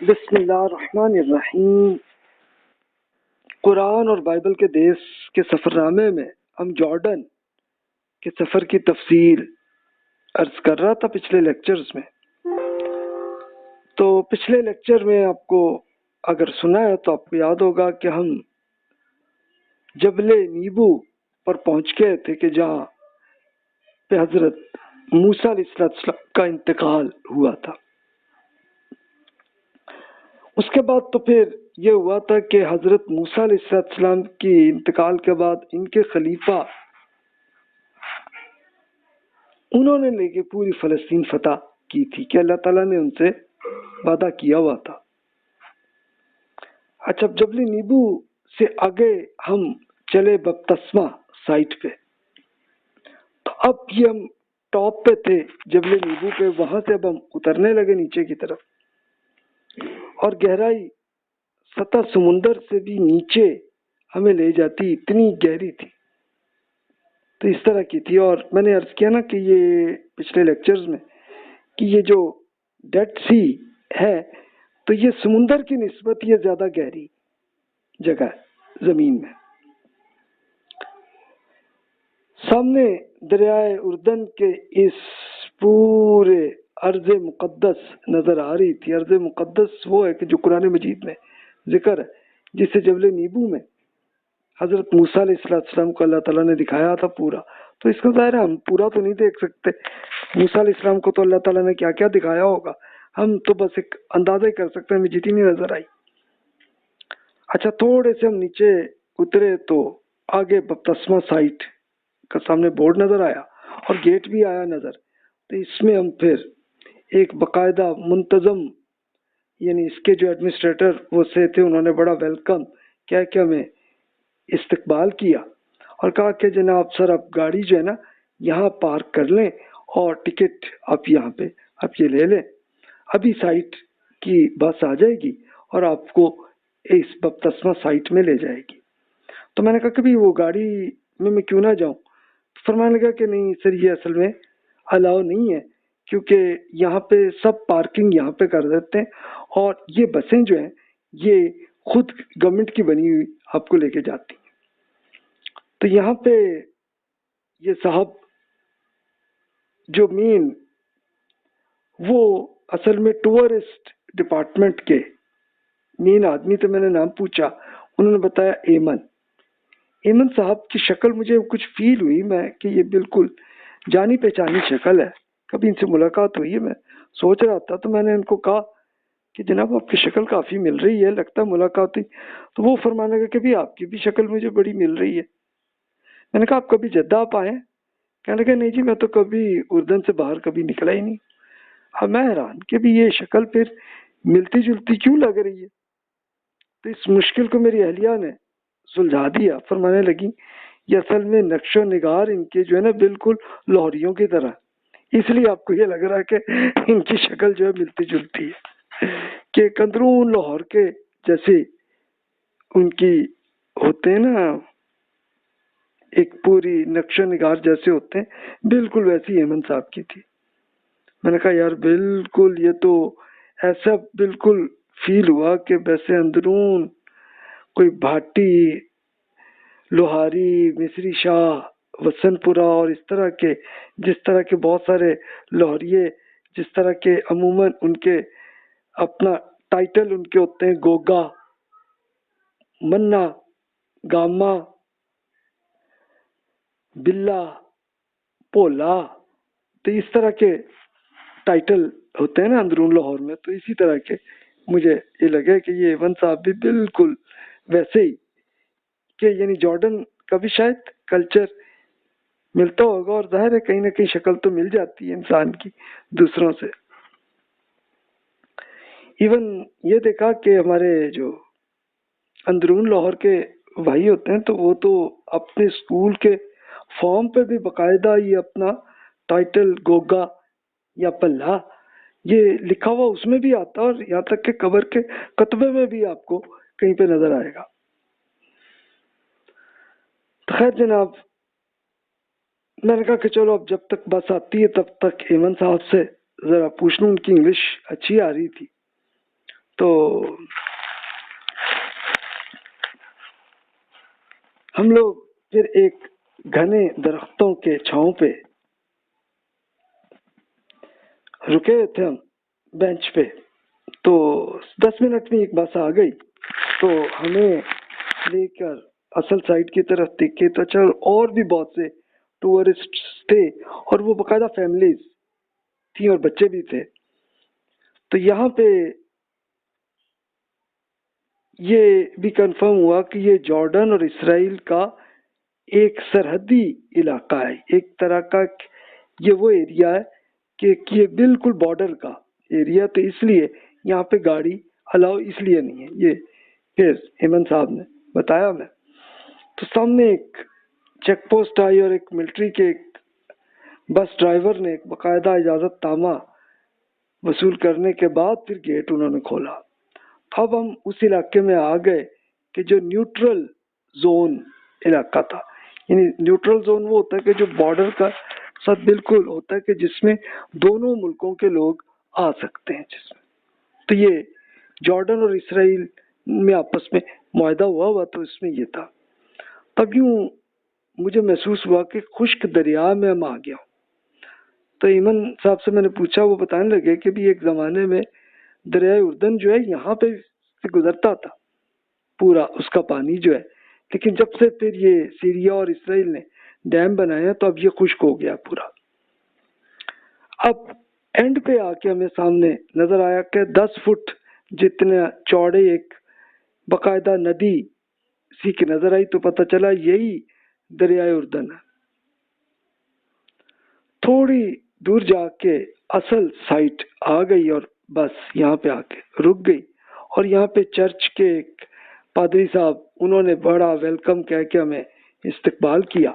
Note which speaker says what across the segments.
Speaker 1: بسم اللہ الرحمن الرحیم۔ قرآن اور بائبل کے دیس کے سفر نامے میں ہم جارڈن کے سفر کی تفصیل عرض کر رہا تھا پچھلے لیکچرز میں۔ تو پچھلے لیکچر میں آپ کو اگر سنا ہے تو آپ کو یاد ہوگا کہ ہم جبل نیبو پر پہنچ گئے تھے کہ جہاں پہ حضرت موسیٰ علیہ السلام کا انتقال ہوا تھا۔ اس کے بعد تو پھر یہ ہوا تھا کہ حضرت موسیٰ علیہ السلام کی انتقال کے بعد ان کے خلیفہ انہوں نے لے کے پوری فلسطین فتح کی تھی کہ اللہ تعالیٰ نے ان سے وعدہ کیا ہوا تھا۔ اچھا، جبل نیبو سے آگے ہم چلے بپتسمہ سائٹ پہ، تو اب یہ ہم ٹاپ پہ تھے جبل نیبو پہ، وہاں سے اب ہم اترنے لگے نیچے کی طرف، اور گہرائی سطح سمندر سے بھی نیچے ہمیں لے جاتی، اتنی گہری تھی۔ تو اس طرح کی تھی، اور میں نے عرض کیا نا کہ یہ پچھلے لیکچرز میں کہ یہ جو ڈیڈ سی ہے تو یہ سمندر کی نسبت یہ زیادہ گہری جگہ ہے زمین میں۔ سامنے دریائے اردن کے اس پورے ارض مقدس نظر آ رہی تھی۔ ارض مقدس وہ ہے کہ جو قرآن مجید میں ذکر ہے، جسے جبل نیبو میں حضرت موسیٰ علیہ السلام کو اللہ تعالیٰ نے دکھایا تھا پورا۔ تو اس کا ظاہر ہے ہم پورا تو نہیں دیکھ سکتے، موسیٰ علیہ السلام کو تو اللہ تعالیٰ نے کیا کیا دکھایا ہوگا، ہم تو بس ایک اندازہ ہی کر سکتے ہیں، ہمیں جتنی نظر آئی۔ اچھا، تھوڑے سے ہم نیچے اترے تو آگے بپتسمہ سائٹ کا سامنے بورڈ نظر آیا اور گیٹ بھی آیا نظر۔ تو اس میں ہم پھر ایک باقاعدہ منتظم، یعنی اس کے جو ایڈمنسٹریٹر وہ سے تھے، انہوں نے بڑا ویلکم کیا کہ ہمیں استقبال کیا اور کہا کہ جناب سر آپ گاڑی جو ہے نا یہاں پارک کر لیں اور ٹکٹ آپ یہاں پہ آپ یہ لے لیں، ابھی سائٹ کی بس آ جائے گی اور آپ کو اس بپتسمہ سائٹ میں لے جائے گی۔ تو میں نے کہا کہ بھی وہ گاڑی میں کیوں نہ جاؤں؟ فرمانے لگا کہ نہیں سر، یہ اصل میں الاؤ نہیں ہے، کیونکہ یہاں پہ سب پارکنگ یہاں پہ کر دیتے ہیں اور یہ بسیں جو ہیں یہ خود گورنمنٹ کی بنی ہوئی آپ کو لے کے جاتی ہیں۔ تو یہاں پہ یہ صاحب جو مین وہ اصل میں ٹورسٹ ڈپارٹمنٹ کے مین آدمی تھے، میں نے نام پوچھا، انہوں نے بتایا ایمن صاحب کی شکل مجھے کچھ فیل ہوئی میں کہ یہ بالکل جانی پہچانی شکل ہے، کبھی ان سے ملاقات ہوئی ہے، میں سوچ رہا تھا۔ تو میں نے ان کو کہا کہ جناب آپ کی شکل کافی مل رہی ہے، لگتا ہے ملاقات ہوئی۔ تو وہ فرمانے لگا کہ بھی آپ کی بھی شکل مجھے بڑی مل رہی ہے۔ میں نے کہا آپ کبھی جدہ آپ آئے ہیں؟ کہنے لگا نہیں جی، میں تو کبھی اردن سے باہر کبھی نکلا ہی نہیں۔ اب میں حیران کہ بھی یہ شکل پھر ملتی جلتی کیوں لگ رہی ہے؟ تو اس مشکل کو میری اہلیہ نے سلجھا دیا، فرمانے لگی یہ اصل میں نقش و نگار ان کے جو ہے نا بالکل لاہوریوں کی طرح، اس لیے آپ کو یہ لگ رہا ہے کہ ان کی شکل جو ہے ملتی جلتی ہے، کہ کندرون لاہور کے جیسے ان کی ہوتے ہیں نا، ایک پوری نقش و نگار جیسے ہوتے ہیں، بالکل ویسی ایمن صاحب کی تھی۔ میں نے کہا یار بالکل یہ تو ایسا بالکل فیل ہوا کہ ویسے اندرون کوئی بھاٹی، لوہاری، مصری شاہ، وسن پورہ اور اس طرح کے جس طرح کے بہت سارے لاہوریے، جس طرح کے عموماً ان کے اپنا ٹائٹل ان کے ہوتے ہیں، گوگا، منا، گاما، بلا، پولا، تو اس طرح کے ٹائٹل ہوتے ہیں نا اندرون لاہور میں۔ تو اسی طرح کے مجھے یہ لگے کہ یہ ایون صاحب بھی بالکل ویسے ہی، کہ یعنی جارڈن کا بھی شاید کلچر ملتا ہوگا، اور ظاہر ہے کہیں نہ کہیں شکل تو مل جاتی ہے انسان کی دوسروں سے۔ ایون یہ دیکھا کہ ہمارے جو اندرون لاہور کے بھائی ہوتے ہیں تو وہ تو اپنے اسکول کے فارم پہ بھی باقاعدہ یہ اپنا ٹائٹل گوگا یا پلہ یہ لکھا ہوا اس میں بھی آتا، اور یہاں تک کہ قبر کے کتبے میں بھی آپ کو کہیں پہ نظر آئے گا۔ تو خیر جناب، میں نے کہا کہ چلو اب جب تک بس آتی ہے تب تک ایمن صاحب سے ذرا پوچھ لوں، ان کی انگلش اچھی آ رہی تھی۔ تو ہم لوگ پھر ایک گھنے درختوں کے چھاؤں پہ رکے ہوئے تھے ہم بینچ پہ. تو 10 منٹ میں ایک بس آ گئی تو ہمیں لے کر اصل سائٹ کی طرف دیکھے تو اچھا اور بھی بہت سے ٹورسٹ تھے اور وہ باقاعدہ فیملیز تھیں اور بچے بھی تھے. تو یہاں پہ یہ بھی کنفرم ہوا کہ یہ جارڈن اور اسرائیل کا ایک سرحدی علاقہ ہے، ایک طرح کا یہ وہ ایریا ہے کہ یہ بالکل بارڈر کا ایریا. تو اس لیے یہاں پہ گاڑی الاؤ اس لیے نہیں ہے. یہ پھر ایمن صاحب نے بتایا ہمیں. تو سامنے ایک چیک پوسٹ آئی اور ایک ملٹری کے ایک بس ڈرائیور نے ایک باقاعدہ اجازت نامہ وصول کرنے کے بعد پھر گیٹ انہوں نے کھولا. اب ہم اس علاقے میں آ گئے کہ جو نیوٹرل زون علاقہ تھا. یعنی نیوٹرل زون وہ ہوتا ہے کہ جو بارڈر کا ساتھ بالکل ہوتا ہے کہ جس میں دونوں ملکوں کے لوگ آ سکتے ہیں جس میں. تو یہ جارڈن اور اسرائیل میں آپس میں معاہدہ ہوا تو اس میں یہ تھا. تب یوں مجھے محسوس ہوا کہ خشک دریا میں ہم آ گیا. تو ایمن صاحب سے میں نے پوچھا، وہ بتانے لگے کہ بھی ایک زمانے میں دریائے اردن جو ہے یہاں پہ سے گزرتا تھا پورا اس کا پانی جو ہے، لیکن جب سے پھر یہ سیریا اور اسرائیل نے ڈیم بنایا تو اب یہ خشک ہو گیا پورا. اب اینڈ پہ آ کے ہمیں سامنے نظر آیا کہ 10 فٹ جتنے چوڑے ایک باقاعدہ ندی سی کی نظر آئی. تو پتہ چلا یہی دریائے اردن ہے. تھوڑی دور جا کے اصل سائٹ آ گئی اور بس یہاں پہ آ کے رک گئی. اور یہاں پہ چرچ کے ایک پادری صاحب انہوں نے بڑا ویلکم کہہ کے ہمیں استقبال کیا.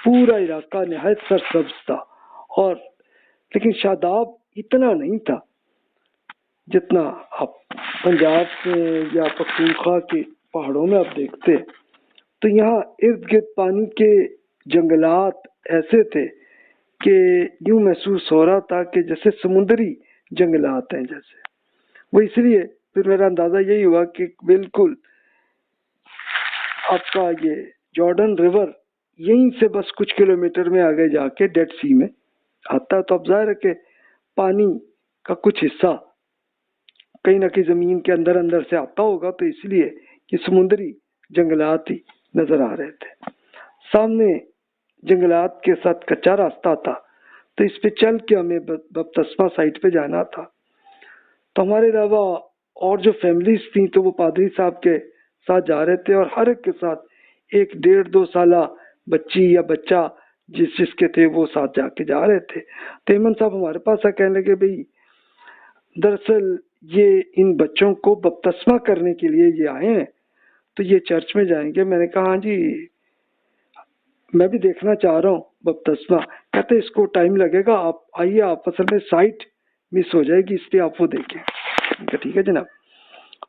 Speaker 1: پورا علاقہ نہایت سرسبز تھا اور لیکن شاداب اتنا نہیں تھا جتنا آپ پنجاب میں یا پختونخوا کے پہاڑوں میں آپ دیکھتے. تو یہاں ارد گرد پانی کے جنگلات ایسے تھے کہ یوں محسوس ہو رہا تھا کہ جیسے سمندری جنگلات ہیں جیسے. وہ اس لیے پھر میرا اندازہ یہی ہوا کہ بالکل آپ کا یہ جارڈن ریور یہیں سے بس کچھ کلومیٹر میں آگے جا کے ڈیڈ سی میں آتا ہے. تو اب ظاہر ہے کہ پانی کا کچھ حصہ کہیں نہ کہیں زمین کے اندر اندر سے آتا ہوگا. تو اس لیے یہ سمندری جنگلات ہی نظر آ رہے تھے. سامنے جنگلات کے ساتھ کچا راستہ تھا تو اس پہ چل کے ہمیں بپتسمہ سائٹ پہ جانا تھا. تو ہمارے علاوہ اور جو فیملیز تھیں تو وہ پادری صاحب کے ساتھ جا رہے تھے اور ہر ایک کے ساتھ 1-1.5-2 سالہ بچی یا بچہ جس کے تھے وہ ساتھ جا کے جا رہے تھے. تو ایمن صاحب ہمارے پاس کہنے لگے بھئی دراصل یہ ان بچوں کو بپتسمہ کرنے کے لیے یہ آئے ہیں تو یہ چرچ میں جائیں گے. میں نے کہا ہاں جی میں بھی دیکھنا چاہ رہا ہوں بپتسمہ. کہتے اس کو ٹائم لگے گا، آپ آئیے، آپ اصل میں سائٹ مس ہو جائے گی اس لیے آپ وہ دیکھیں. ٹھیک ہے جناب.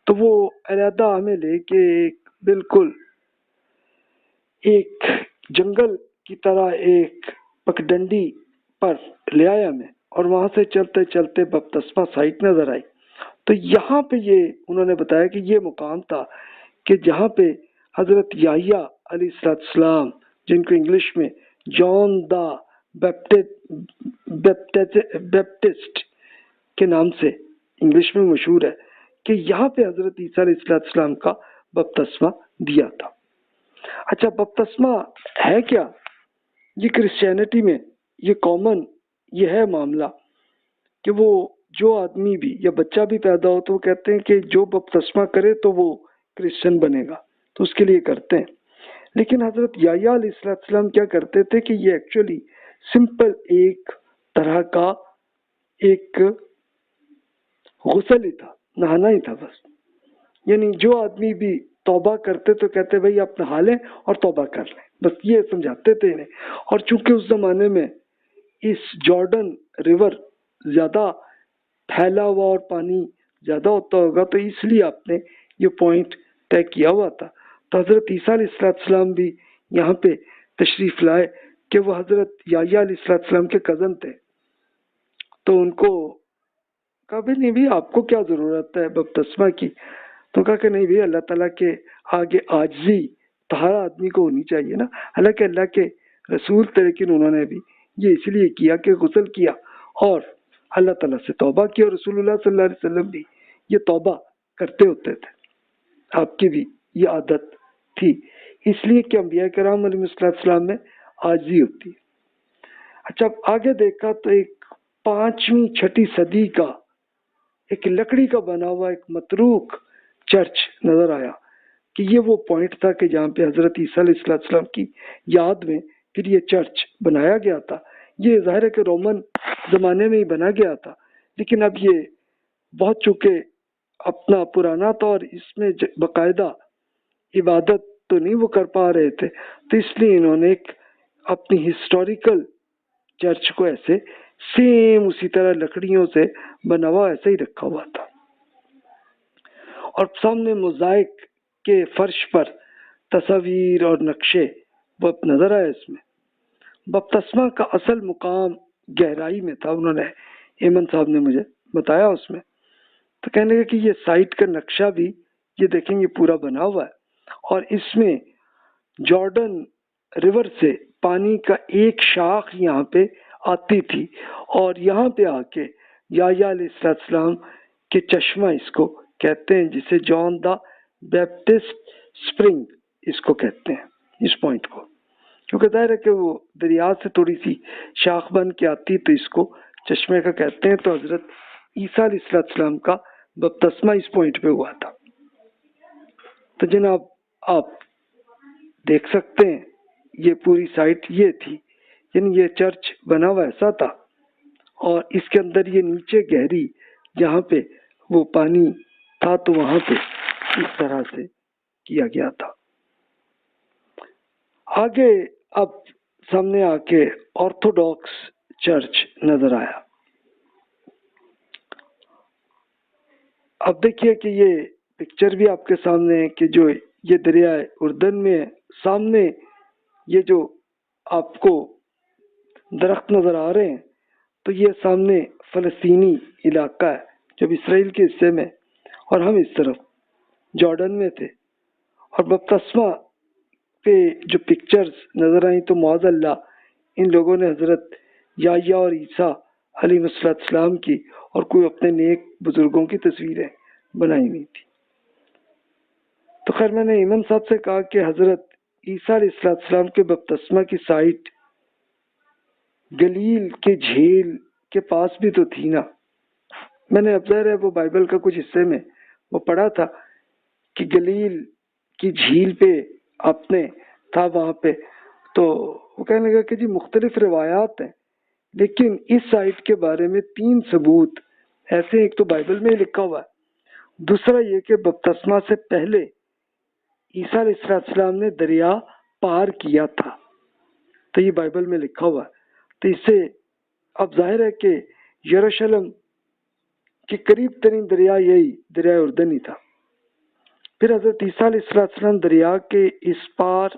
Speaker 1: تو وہ علیحدہ ہمیں لے کے بالکل ایک جنگل کی طرح ایک پگڈنڈی پر لے آیا ہمیں اور وہاں سے چلتے چلتے بپتسمہ سائٹ نظر آئی. تو یہاں پہ یہ انہوں نے بتایا کہ یہ مقام تھا کہ جہاں پہ حضرت یحییٰ علیہ السلام جن کو انگلش میں جان دا بیپٹسٹ کے نام سے انگلش میں مشہور ہے کہ یہاں پہ حضرت عیسیٰ علیہ السلام کا بپتسمہ دیا تھا. اچھا بپتسمہ ہے کیا؟ یہ کرسچینٹی میں یہ کامن یہ ہے معاملہ کہ وہ جو آدمی بھی یا بچہ بھی پیدا ہو تو وہ کہتے ہیں کہ جو بپتسمہ کرے تو وہ کرسچن بنے گا تو اس کے لیے کرتے ہیں. لیکن حضرت یحییٰ علیہ السلام کیا کرتے تھے کہ یہ ایکچولی سمپل ایک طرح کا ایک غسل ہی تھا، نہانا ہی تھا بس. یعنی جو آدمی بھی توبہ کرتے تو کہتے بھائی آپ نہا لیں اور توبہ کر لیں، بس یہ سمجھاتے تھے انہیں. اور چونکہ اس زمانے میں اس جارڈن ریور زیادہ پھیلا ہوا اور پانی زیادہ ہوتا ہوگا تو اس لیے آپ نے یہ پوائنٹ طے کیا ہوا تھا. تو حضرت عیسیٰ علیہ السلام بھی یہاں پہ تشریف لائے کہ وہ حضرت یحییٰ علیہ السلام کے کزن تھے. تو ان کو کہا بھی نہیں بھی آپ کو کیا ضرورت ہے بپتسمہ کی؟ تو کہا کہ نہیں بھی اللہ تعالیٰ کے آگے عاجزی تو ہر آدمی کو ہونی چاہیے نا، حالانکہ اللہ کے رسول تھے لیکن انہوں نے بھی یہ اس لیے کیا کہ غسل کیا اور اللہ تعالیٰ سے توبہ کی، اور رسول اللہ صلی اللہ علیہ وسلم بھی یہ توبہ کرتے ہوتے تھے، آپ کی بھی یہ عادت تھی، اس لیے کہ انبیاء کرام علیہ السلام میں عاجزی ہوتی ہے۔ اچھا اب آگے دیکھا تو ایک 5ویں 6 صدی کا ایک لکڑی کا بنا ہوا ایک متروک چرچ نظر آیا کہ یہ وہ پوائنٹ تھا کہ جہاں پہ حضرت عیسیٰ علیہ السلام کی یاد میں پھر یہ چرچ بنایا گیا تھا۔ یہ ظاہر ہے کہ رومن زمانے میں ہی بنا گیا تھا، لیکن اب یہ بہت چونکہ اپنا پرانا تھا اور اس میں باقاعدہ عبادت تو نہیں وہ کر پا رہے تھے، تو اس لیے انہوں نے ایک اپنی ہسٹوریکل چرچ کو ایسے سیم اسی طرح لکڑیوں سے بنا ہوا ایسے ہی رکھا ہوا تھا، اور سامنے موزائک کے فرش پر تصاویر اور نقشے وہ نظر آئے۔ اس میں بپتسمہ کا اصل مقام گہرائی میں تھا، انہوں نے ایمن صاحب نے مجھے بتایا اس میں، تو کہنے لگے کہ یہ سائٹ کا نقشہ بھی یہ دیکھیں یہ پورا بنا ہوا ہے، اور اس میں جارڈن ریور سے پانی کا ایک شاخ یہاں پہ آتی تھی، اور یہاں پہ آ کے یحییٰ علیہ السلام کے چشمہ اس کو کہتے ہیں، جسے جان دا بیپٹسٹ سپرنگ اس کو کہتے ہیں، اس پوائنٹ کو، کیونکہ ظاہر ہے کہ وہ دریا سے تھوڑی سی شاخ بن کے آتی تو اس کو چشمے کا کہتے ہیں۔ تو حضرت عیسیٰ علیہ السلام کا بپتسمہ اس پوائنٹ پہ ہوا تھا۔ تو جناب آپ دیکھ سکتے ہیں یہ پوری سائٹ یہ تھی، یعنی یہ چرچ بنا ہوا ایسا تھا، اور اس کے اندر یہ نیچے گہری جہاں پہ وہ پانی تھا تو وہاں پہ اس طرح سے کیا گیا تھا۔ آگے اب سامنے آ کے آرتھوڈاکس چرچ نظر آیا۔ اب دیکھیے کہ یہ پکچر بھی آپ کے سامنے ہے کہ جو یہ دریائے اردن میں سامنے یہ جو آپ کو درخت نظر آ رہے ہیں، تو یہ سامنے فلسطینی علاقہ ہے جب اسرائیل کے حصے میں، اور ہم اس طرف جارڈن میں تھے، اور بپتسمہ پہ جو پکچرز نظر آئیں تو معاذ اللہ ان لوگوں نے حضرت یحییٰ اور عیسیٰ علیہ السلام کی اور کوئی اپنے نیک بزرگوں کی تصویریں بنائی ہوئی تھی۔ تو خیر میں نے ایمن صاحب سے کہا کہ حضرت عیسیٰ علیہ السلام کے بپتسمہ کی سائٹ گلیل کے جھیل کے پاس بھی تو تھی نا۔ میں نے اب ظاہر ہے وہ بائبل کا کچھ حصے میں وہ پڑھا تھا کہ گلیل کی جھیل پہ اپنے تھا وہاں پہ، تو وہ کہنے لگا کہ جی مختلف روایات ہیں، لیکن اس سائٹ کے بارے میں 3 ثبوت ایسے، ایک تو بائبل میں ہی لکھا ہوا ہے، دوسرا یہ کہ بپتسمہ سے پہلے عیسیٰ علیہ السلام نے دریا پار کیا تھا، تو یہ بائبل میں لکھا ہوا ہے۔ تو اس سے اب ظاہر ہے کہ یروشلم کے قریب ترین دریا یہی دریائے اردن ہی تھا۔ پھر حضرت عیسیٰ علیہ السلام دریا کے اس پار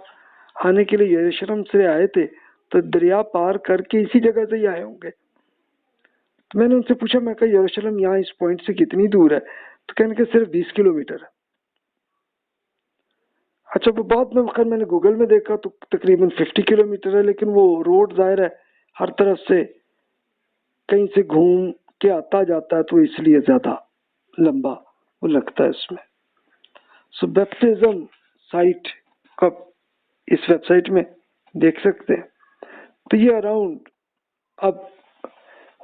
Speaker 1: آنے کے لیے یروشلم سے آئے تھے، تو دریا پار کر کے اسی جگہ سے ہی آئے ہوں گے۔ تو میں نے ان سے پوچھا، میں کہا یروشلم یہاں اس پوائنٹ سے کتنی دور ہے؟ تو کہنے کہ صرف 20 کلومیٹر ہے۔ اچھا وہ بعد میں نے گوگل میں دیکھا تو تقریباً 50 کلومیٹر ہے، لیکن وہ روڈ ظاہر ہے ہر طرف سے کہیں سے گھوم کے آتا جاتا ہے، تو اس لیے زیادہ لمبا وہ لگتا ہے اس میں۔ سو بیپٹزم سائٹ کا اس ویب سائٹ میں دیکھ سکتے ہیں۔ تو یہ اراؤنڈ اب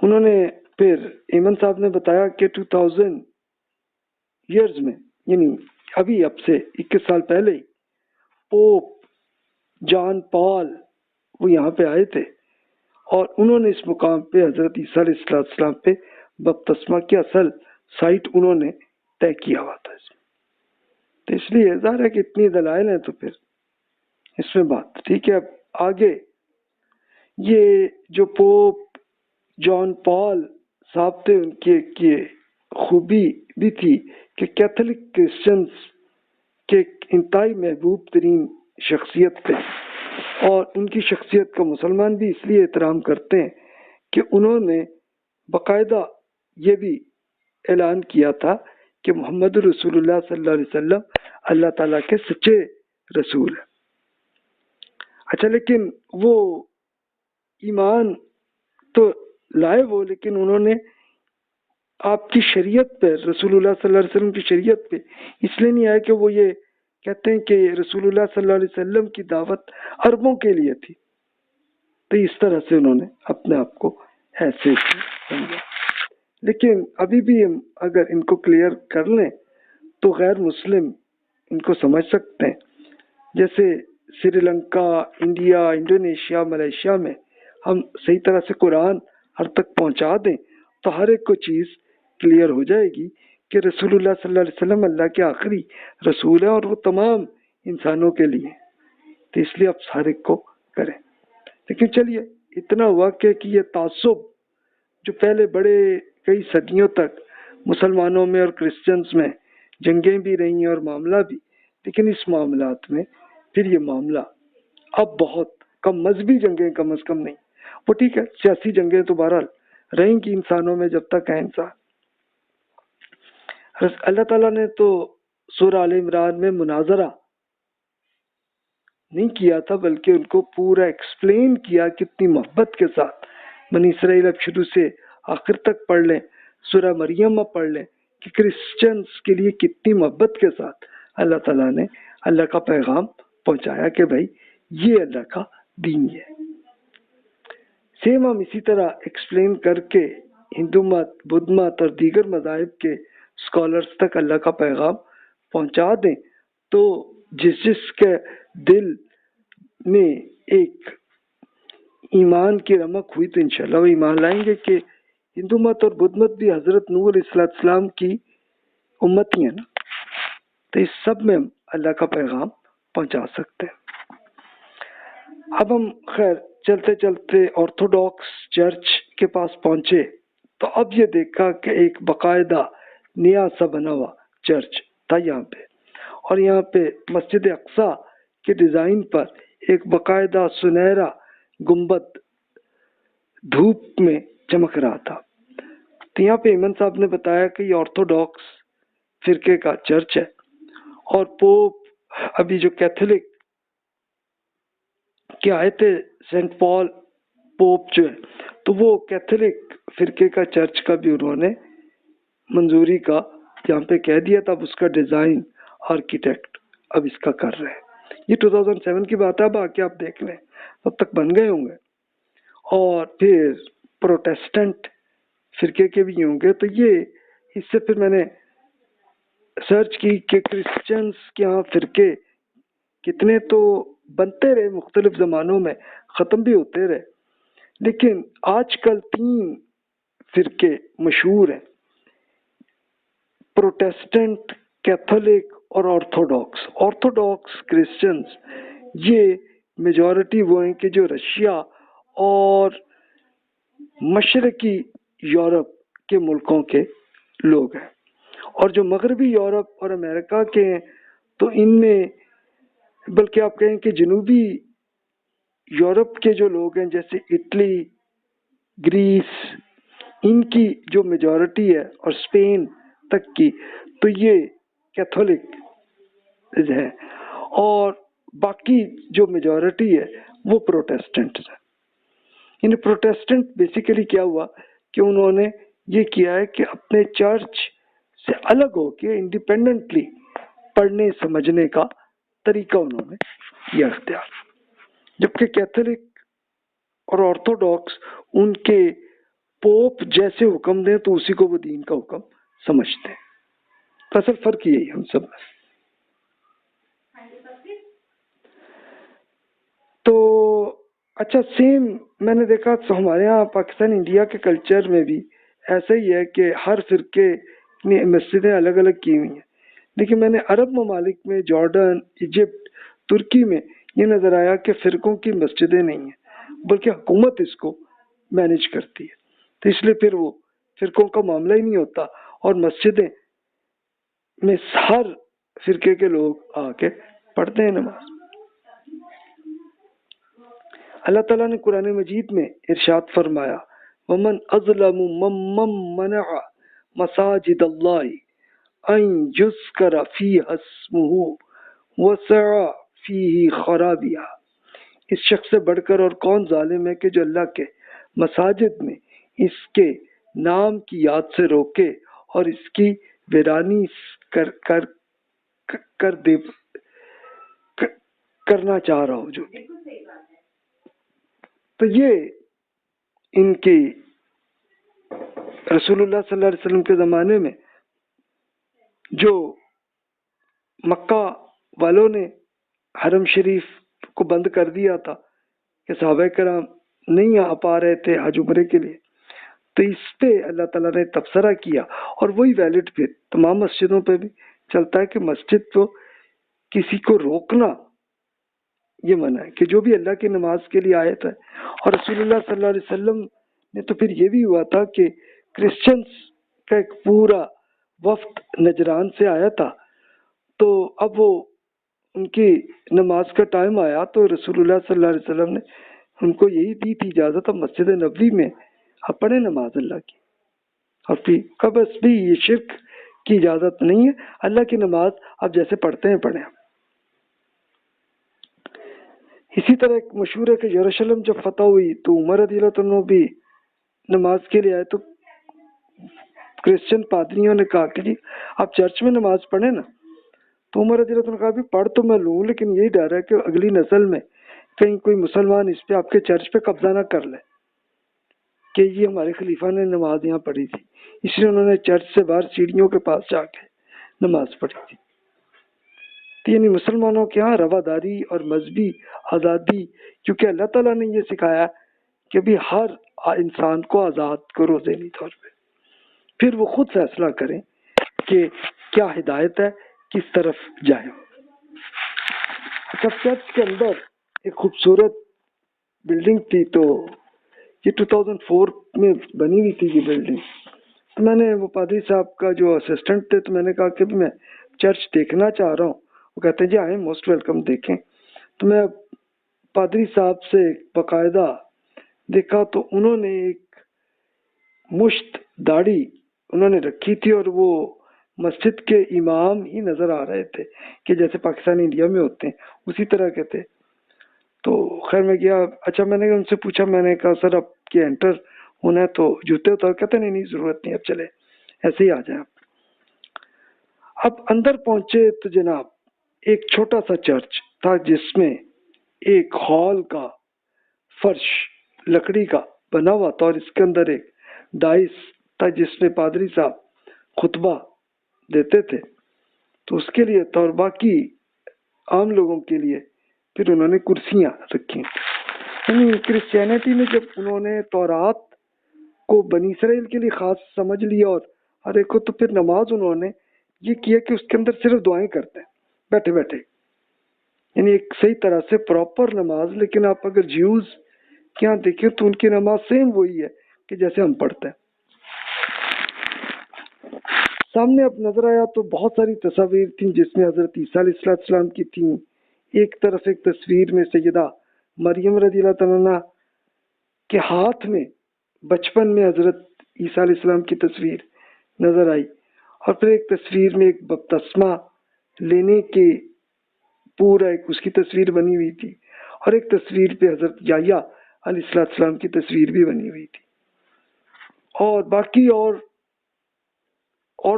Speaker 1: انہوں نے پھر ایمن صاحب نے بتایا کہ 2000 ایئرز میں، یعنی ابھی اب سے 21 سال پہلے ہی پوپ جان پال وہ یہاں پہ آئے تھے، اور انہوں نے اس مقام پہ حضرت عیسیٰ علیہ السلام پہ بپتسمہ کی اصل سائٹ انہوں نے طے کیا ہوا تھا اس میں۔ تو اس لیے ظاہر ہے کہ اتنی دلائل ہیں تو پھر اس میں بات ٹھیک ہے۔ اب آگے یہ جو پوپ جان پال صاحب تھے، ان کی ایک یہ خوبی بھی تھی کہ کیتھولک کرسچنز کے انتہائی محبوب ترین شخصیت تھے، اور ان کی شخصیت کا مسلمان بھی اس لیے احترام کرتے ہیں کہ انہوں نے باقاعدہ یہ بھی اعلان کیا تھا کہ محمد رسول اللہ صلی اللہ علیہ وسلم اللہ تعالیٰ کے سچے رسول ہیں. اچھا، لیکن وہ ایمان تو لائے وہ، لیکن انہوں نے آپ کی شریعت پہ، رسول اللہ صلی اللہ علیہ وسلم کی شریعت پہ اس لیے نہیں آیا کہ وہ یہ کہتے ہیں کہ رسول اللہ صلی اللہ علیہ وسلم کی دعوت عربوں کے لیے تھی، تو اس طرح سے انہوں نے اپنے آپ کو ایسے سمجھا. لیکن ابھی بھی ہم اگر ان کو کلیئر کر لیں تو غیر مسلم ان کو سمجھ سکتے ہیں. جیسے Sri Lanka, India, Indonesia, Malaysia میں ہم صحیح طرح سے قرآن ہر تک پہنچا دیں تو ہر ایک کو چیز کلیئر ہو جائے گی کہ رسول اللہ صلی اللہ علیہ وسلم اللہ کے آخری رسول ہے اور وہ تمام انسانوں کے لیے، تو اس لیے آپ ہر ایک کو کریں. لیکن چلیے، اتنا ہوا کہ یہ تعصب جو پہلے بڑے کئی صدیوں تک مسلمانوں میں اور کرسچنز میں جنگیں بھی رہی ہیں اور معاملہ بھی، لیکن اس معاملات میں پھر یہ معاملہ اب بہت کم، مذہبی جنگیں کم از کم نہیں، وہ ٹھیک ہے سیاسی جنگیں تو بہرحال رہیں گی انسانوں میں جب تک ہے انسان. اللہ تعالیٰ نے تو سورہ آل عمران میں مناظرہ نہیں کیا تھا، بلکہ ان کو پورا ایکسپلین کیا کتنی محبت کے ساتھ. بنی اسرائیل اب شروع سے آخر تک پڑھ لیں، سورہ مریم میں پڑھ لیں کہ کرسچنز کے لیے کتنی محبت کے ساتھ اللہ تعالیٰ نے اللہ کا پیغام پہنچایا کہ بھائی یہ اللہ کا دین ہے. سیم ہم اسی طرح ایکسپلین کر کے ہندو مت، بدھ مت اور دیگر مذاہب کے اسکالرس تک اللہ کا پیغام پہنچا دیں تو جس کے دل میں ایک ایمان کی رمق ہوئی تو انشاءاللہ وہ ایمان لائیں گے کہ ہندو مت اور بدھ مت بھی حضرت نوح علیہ السلام کی امت ہی ہے نا، تو اس سب میں ہم اللہ کا پیغام پہنچا سکتے ہیں. اب ہم خیر چلتے چلتے آرتھوڈاکس چرچ کے پاس پہنچے تو اب یہ دیکھا کہ ایک باقاعدہ نیا سا بنا ہوا چرچ تھا یہاں پہ، اور یہاں پہ مسجد اقصی کے ڈیزائن پر ایک باقاعدہ سنہرا گنبد دھوپ میں چمک رہا تھا. تو یہاں پہ ایمن صاحب نے بتایا کہ یہ آرتھوڈاکس فرقے کا چرچ ہے، اور پوپ ابھی جو کیتھولک کے آئے تھے سینٹ پال پوپ جو ہے، تو وہ کیتھولک فرقے کا چرچ کا بھی انہوں نے منظوری کا یہاں پہ کہہ دیا تھا. اب اس کا ڈیزائن آرکیٹیکٹ اب اس کا کر رہے ہیں. یہ 2007 کی بات ہے، اب آ کے آپ دیکھ لیں تب تک بن گئے ہوں گے. اور پھر پروٹیسٹنٹ فرقے کے بھی ہوں گے. تو یہ اس سے پھر میں نے سرچ کی کہ کرسچنز کے ہاں فرقے کتنے تو بنتے رہے مختلف زمانوں میں، ختم بھی ہوتے رہے، لیکن آج کل 3 فرقے مشہور ہیں: پروٹیسٹنٹ، کیتھولک اور آرتھوڈاکس. آرتھوڈاکس کرسچنز یہ میجورٹی وہ ہیں کہ جو رشیا اور مشرقی یورپ کے ملکوں کے لوگ ہیں، اور جو مغربی یورپ اور امریکہ کے ہیں تو ان میں بلکہ آپ کہیں کہ جنوبی یورپ کے جو لوگ ہیں جیسے اٹلی، گریس، ان کی جو میجورٹی ہے اور اسپین تک کی، تو یہ کیتھولک ہے، اور باقی جو میجورٹی ہے وہ پروٹیسٹنٹ ہے. یعنی پروٹیسٹنٹ بیسیکلی کیا ہوا کہ انہوں نے یہ کیا ہے کہ اپنے چرچ سے الگ ہو کے انڈیپینڈنٹلی پڑھنے سمجھنے کا طریقہ انہوں نے یہ اختیار، جبکہ کیتھولک اور آرتھوڈاکس ان کے پوپ جیسے حکم دیں تو اسی کو وہ دین کا حکم سمجھتے ہیں. تو اصل فرق یہی ہم سب میں. تو اچھا سیم میں نے دیکھا تو ہمارے یہاں پاکستان انڈیا کے کلچر میں بھی ایسا ہی ہے کہ ہر فرقے نے مسجدیں الگ الگ کی ہوئی ہیں، لیکن میں نے عرب ممالک میں جارڈن، ایجپٹ، ترکی میں یہ نظر آیا کہ فرقوں کی مسجدیں نہیں ہیں بلکہ حکومت اس کو مینیج کرتی ہے. تو اس لیے پھر وہ فرقوں کا معاملہ ہی نہیں ہوتا، اور مسجدیں میں ہر فرقے کے لوگ آ کے پڑھتے ہیں نماز. اللہ تعالیٰ نے قرآن مجید میں ارشاد فرمایا: وَمَنْ أَظْلَمُ مَمَّنْ مَنَعَ مساجد اللہ ان یذکر فیہا اسمہ وسعی فیہ خرابیہا، اس شخص سے بڑھ کر اور کون ظالم ہے کہ جو اللہ کے مساجد میں اس کے نام کی یاد سے روکے اور اس کی ویرانی کر دے کرنا چاہ رہا ہو جو بھی۔ تو یہ ان کی رسول اللہ صلی اللہ علیہ وسلم کے زمانے میں جو مکہ والوں نے حرم شریف کو بند کر دیا تھا کہ صحابہ کرام نہیں آ پا رہے تھے حج عمرے کے لیے، تو اس پہ اللہ تعالیٰ نے تبصرہ کیا، اور وہی ویلڈ پھر تمام مسجدوں پہ بھی چلتا ہے کہ مسجد کو کسی کو روکنا یہ منع ہے، کہ جو بھی اللہ کی نماز کے لیے آئے تھے۔ اور رسول اللہ صلی اللہ علیہ وسلم نے تو پھر یہ بھی ہوا تھا کہ کرسچنز کا ایک پورا وفد نجران سے آیا تھا، تو اب وہ ان کی نماز کا ٹائم آیا تو رسول اللہ صلی اللہ علیہ وسلم نے ان کو یہی دی تھی اجازت، اب مسجد نبوی میں آپ پڑھیں نماز اللہ کی، اور پھر بس بھی یہ شرک کی اجازت نہیں ہے، اللہ کی نماز آپ جیسے پڑھتے ہیں پڑھیں۔ اسی طرح ایک مشہور ہے کہ یروشلم جب فتح ہوئی تو عمر رضی اللہ عنہ بھی نماز کے لیے آئے، تو کرسچن پادریوں نے کہا کہ جی آپ چرچ میں نماز پڑھیں نا، تو عمر رضی اللہ عنہ نے کہا بھی پڑھ تو میں لوں، لیکن یہی ڈر ہے کہ اگلی نسل میں کہیں کوئی مسلمان اس پہ آپ کے چرچ پہ قبضہ نہ کر لے کہ یہ ہمارے خلیفہ نے نماز یہاں پڑھی تھی، اس لیے انہوں نے چرچ سے باہر سیڑھیوں کے پاس جا کے نماز پڑھی تھی۔ تو یعنی مسلمانوں کے ہاں رواداری اور مذہبی آزادی، کیونکہ اللہ تعالیٰ نے یہ سکھایا کہ بھی ہر انسان کو آزاد کرو ذہنی طور پہ، پھر وہ خود فیصلہ کریں کہ کیا ہدایت ہے، کس طرف جائیں۔ اچھا، چرچ کے اندر ایک خوبصورت بلڈنگ تھی، تو یہ 2004 میں بنی ہوئی تھی یہ بلڈنگ، تو میں نے وہ پادری صاحب کا جو اسسٹنٹ تھے، تو میں نے کہا کہ میں چرچ دیکھنا چاہ رہا ہوں، وہ کہتے ہیں جی آئیں، موسٹ ویلکم، دیکھیں۔ تو میں پادری صاحب سے باقاعدہ دیکھا تو انہوں نے ایک مشت داڑھی انہوں نے رکھی تھی، اور وہ مسجد کے امام ہی نظر آ رہے تھے کہ جیسے پاکستان انڈیا میں ہوتے ہیں اسی طرح کے تھے۔ تو خیر میں گیا، اچھا میں نے ان سے پوچھا، میں نے کہا سر آپ کے انٹر ہونا ہے تو جوتے اتار، کہتے نہیں ضرورت نہیں، اب چلے ایسے ہی آ جائیں۔ اب اندر پہنچے تو جناب ایک چھوٹا سا چرچ تھا جس میں ایک ہال کا فرش لکڑی کا بنا ہوا تھا، اور اس کے اندر ایک دائس تھا جس میں پادری صاحب خطبہ دیتے تھے، تو اس کے لیے تھا، اور باقی عام لوگوں کے لیے پھر انہوں نے کرسیاں رکھی۔ یعنی کرسچینٹی میں جب انہوں نے تورات کو بنی اسرائیل کے لیے خاص سمجھ لیا اور ہر ایک کو، تو پھر نماز انہوں نے یہ کیا کہ اس کے اندر صرف دعائیں کرتے ہیں بیٹھے بیٹھے، یعنی ایک صحیح طرح سے پراپر نماز۔ لیکن آپ اگر جیوز کے یہاں دیکھیں تو ان کی نماز سیم وہی ہے کہ جیسے ہم پڑھتے ہیں۔ سامنے اب نظر آیا تو بہت ساری تصاویر تھیں جس میں حضرت عیسیٰ علیہ السلام کی تھیں، ایک طرف ایک تصویر میں سیدہ مریم رضی اللہ عنہا کے ہاتھ میں بچپن میں حضرت عیسیٰ علیہ السلام کی تصویر نظر آئی، اور پھر ایک تصویر میں ایک بپتسمہ لینے کے پورا ایک اس کی تصویر بنی ہوئی تھی، اور ایک تصویر پہ حضرت یحییٰ علیہ السلام کی تصویر بھی بنی ہوئی تھی، اور باقی اور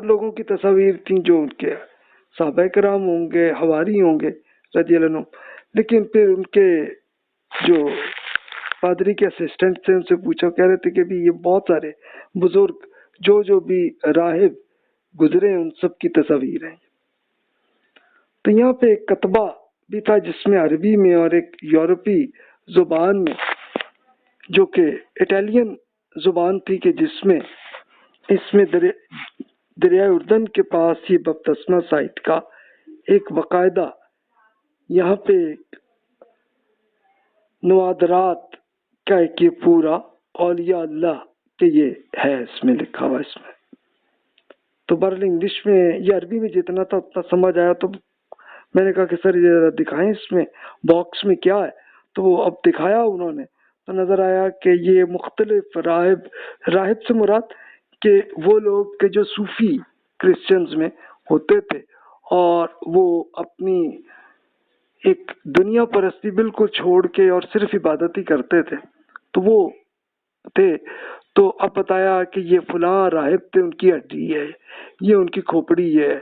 Speaker 1: لوگوں کی تصاویر تھیں جو ان کے صحابہ کرام ہوں گے، حواری ہوں گے رضی اللہ عنہ۔ لیکن پھر ان کے جو پادری کے اسسٹنٹ تھے ان سے پوچھا، کہہ رہے تھے کہ بھی یہ بہت سارے بزرگ جو بھی راہب گزرے ان سب کی تصاویر ہیں۔ تو یہاں پہ ایک کتبہ بھی تھا جس میں عربی میں اور ایک یورپی زبان میں، جو کہ اٹالین زبان تھی، کہ جس میں اس میں دریائے اردن کے پاس یہ بپتسمہ سائٹ کا ایک باقاعدہ یہاں پہ نوادرات کا ایک یہ پورا اولیاء اللہ کہ یہ ہے اس میں لکھا ہوا اس میں۔ تو بہرحال انگلش میں یا عربی میں جتنا تھا اتنا سمجھ آیا، تو میں نے کہا کہ سر یہ ذرا دکھائیں اس میں باکس میں کیا ہے، تو وہ اب دکھایا انہوں نے، تو نظر آیا کہ یہ مختلف راہب سے مراد کہ وہ لوگ کہ جو صوفی کرسچنز میں ہوتے تھے اور وہ اپنی ایک دنیا پرستی بالکل چھوڑ کے اور صرف عبادت ہی کرتے تھے، تو وہ تھے، تو اب بتایا کہ یہ فلاں راہب تھے، ان کی ہڈی ہے، یہ ان کی کھوپڑی ہے.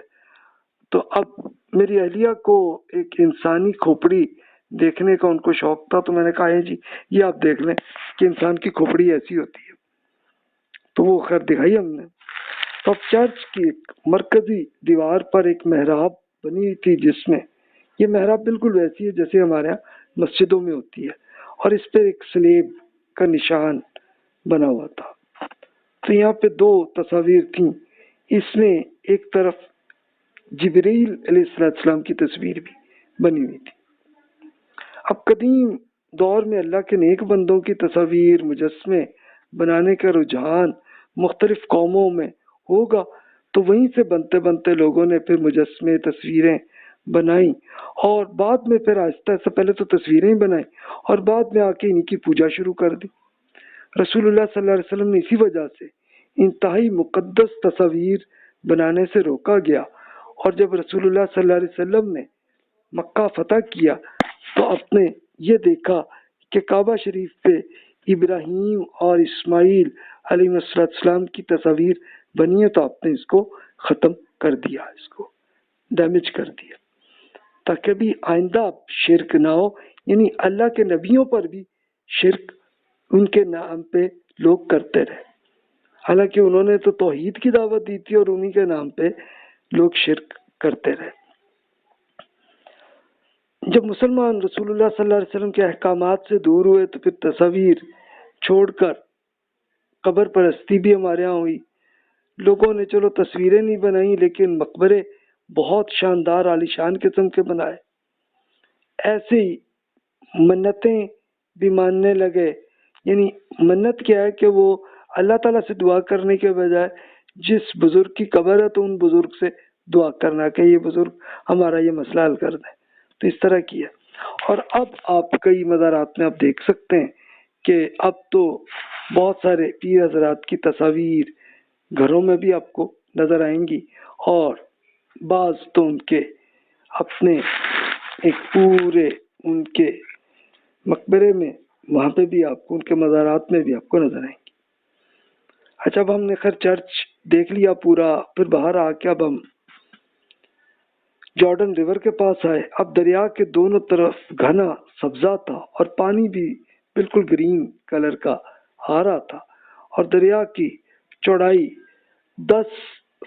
Speaker 1: تو اب میری اہلیہ کو ایک انسانی کھوپڑی دیکھنے کا ان کو شوق تھا، تو میں نے کہا ہے جی یہ آپ دیکھ لیں کہ انسان کی کھوپڑی ایسی ہوتی ہے. تو وہ خیر دکھائی ہم نے. تو اب چرچ کی ایک مرکزی دیوار پر ایک محراب بنی ہوئی تھی، جس میں یہ محراب بالکل ویسی ہے جیسے ہمارے یہاں مسجدوں میں ہوتی ہے، اور اس پر ایک سلیب کا نشان بنا ہوا تھا. تو یہاں پہ دو تصاویر تھیں، اس میں ایک طرف جبریل علیہ السلام کی تصویر بھی بنی ہوئی تھی. اب قدیم دور میں اللہ کے نیک بندوں کی تصاویر مجسمے بنانے کا رجحان مختلف قوموں میں ہوگا، تو وہیں سے بنتے بنتے لوگوں نے پھر مجسمے تصویریں بنائیں، اور بعد میں پھر آہستہ آہستہ پہلے تو تصویریں ہی بنائیں اور بعد میں آ کے انہیں کی پوجا شروع کر دی. رسول اللہ صلی اللہ علیہ وسلم نے اسی وجہ سے انتہائی مقدس تصاویر بنانے سے روکا گیا، اور جب رسول اللہ صلی اللہ علیہ وسلم نے مکہ فتح کیا تو آپ نے یہ دیکھا کہ کعبہ شریف پہ ابراہیم اور اسماعیل علیہ السلام کی تصاویر بنی ہے، تو آپ نے اس کو ختم کر دیا، اس کو ڈیمیج کر دیا، تاکہ بھی آئندہ شرک نہ ہو. یعنی اللہ کے نبیوں پر بھی شرک ان کے نام پہ لوگ کرتے رہے، حالانکہ انہوں نے تو توحید کی دعوت دی تھی اور انہی کے نام پہ لوگ شرک کرتے رہے. جب مسلمان رسول اللہ صلی اللہ علیہ وسلم کے احکامات سے دور ہوئے تو پھر تصاویر چھوڑ کر قبر پرستی بھی ہمارے یہاں ہوئی. لوگوں نے چلو تصویریں نہیں بنائی لیکن مقبرے بہت شاندار عالیشان قسم کے بنائے. ایسے ہی منتیں بھی ماننے لگے. یعنی منت کیا ہے کہ وہ اللہ تعالیٰ سے دعا کرنے کے بجائے جس بزرگ کی قبر ہے تو ان بزرگ سے دعا کرنا کہ یہ بزرگ ہمارا یہ مسئلہ حل کر دیں. تو اس طرح کی ہے. اور اب آپ کئی مزارات میں آپ دیکھ سکتے ہیں کہ اب تو بہت سارے پیر حضرات کی تصاویر گھروں میں بھی آپ کو نظر آئیں گی، اور بعض تو ان کے اپنے ایک پورے ان کے مقبرے میں وہاں پہ بھی آپ کو ان کے مزارات میں بھی آپ کو نظر آئیں گی. اچھا اب ہم نے خیر چرچ دیکھ لیا پورا، پھر باہر آ کے اب ہم جارڈن ریور کے پاس آئے. اب دریا کے دونوں طرف گھنا سبزہ تھا اور پانی بھی بالکل گرین کلر کا آ رہا تھا، اور دریا کی چوڑائی 10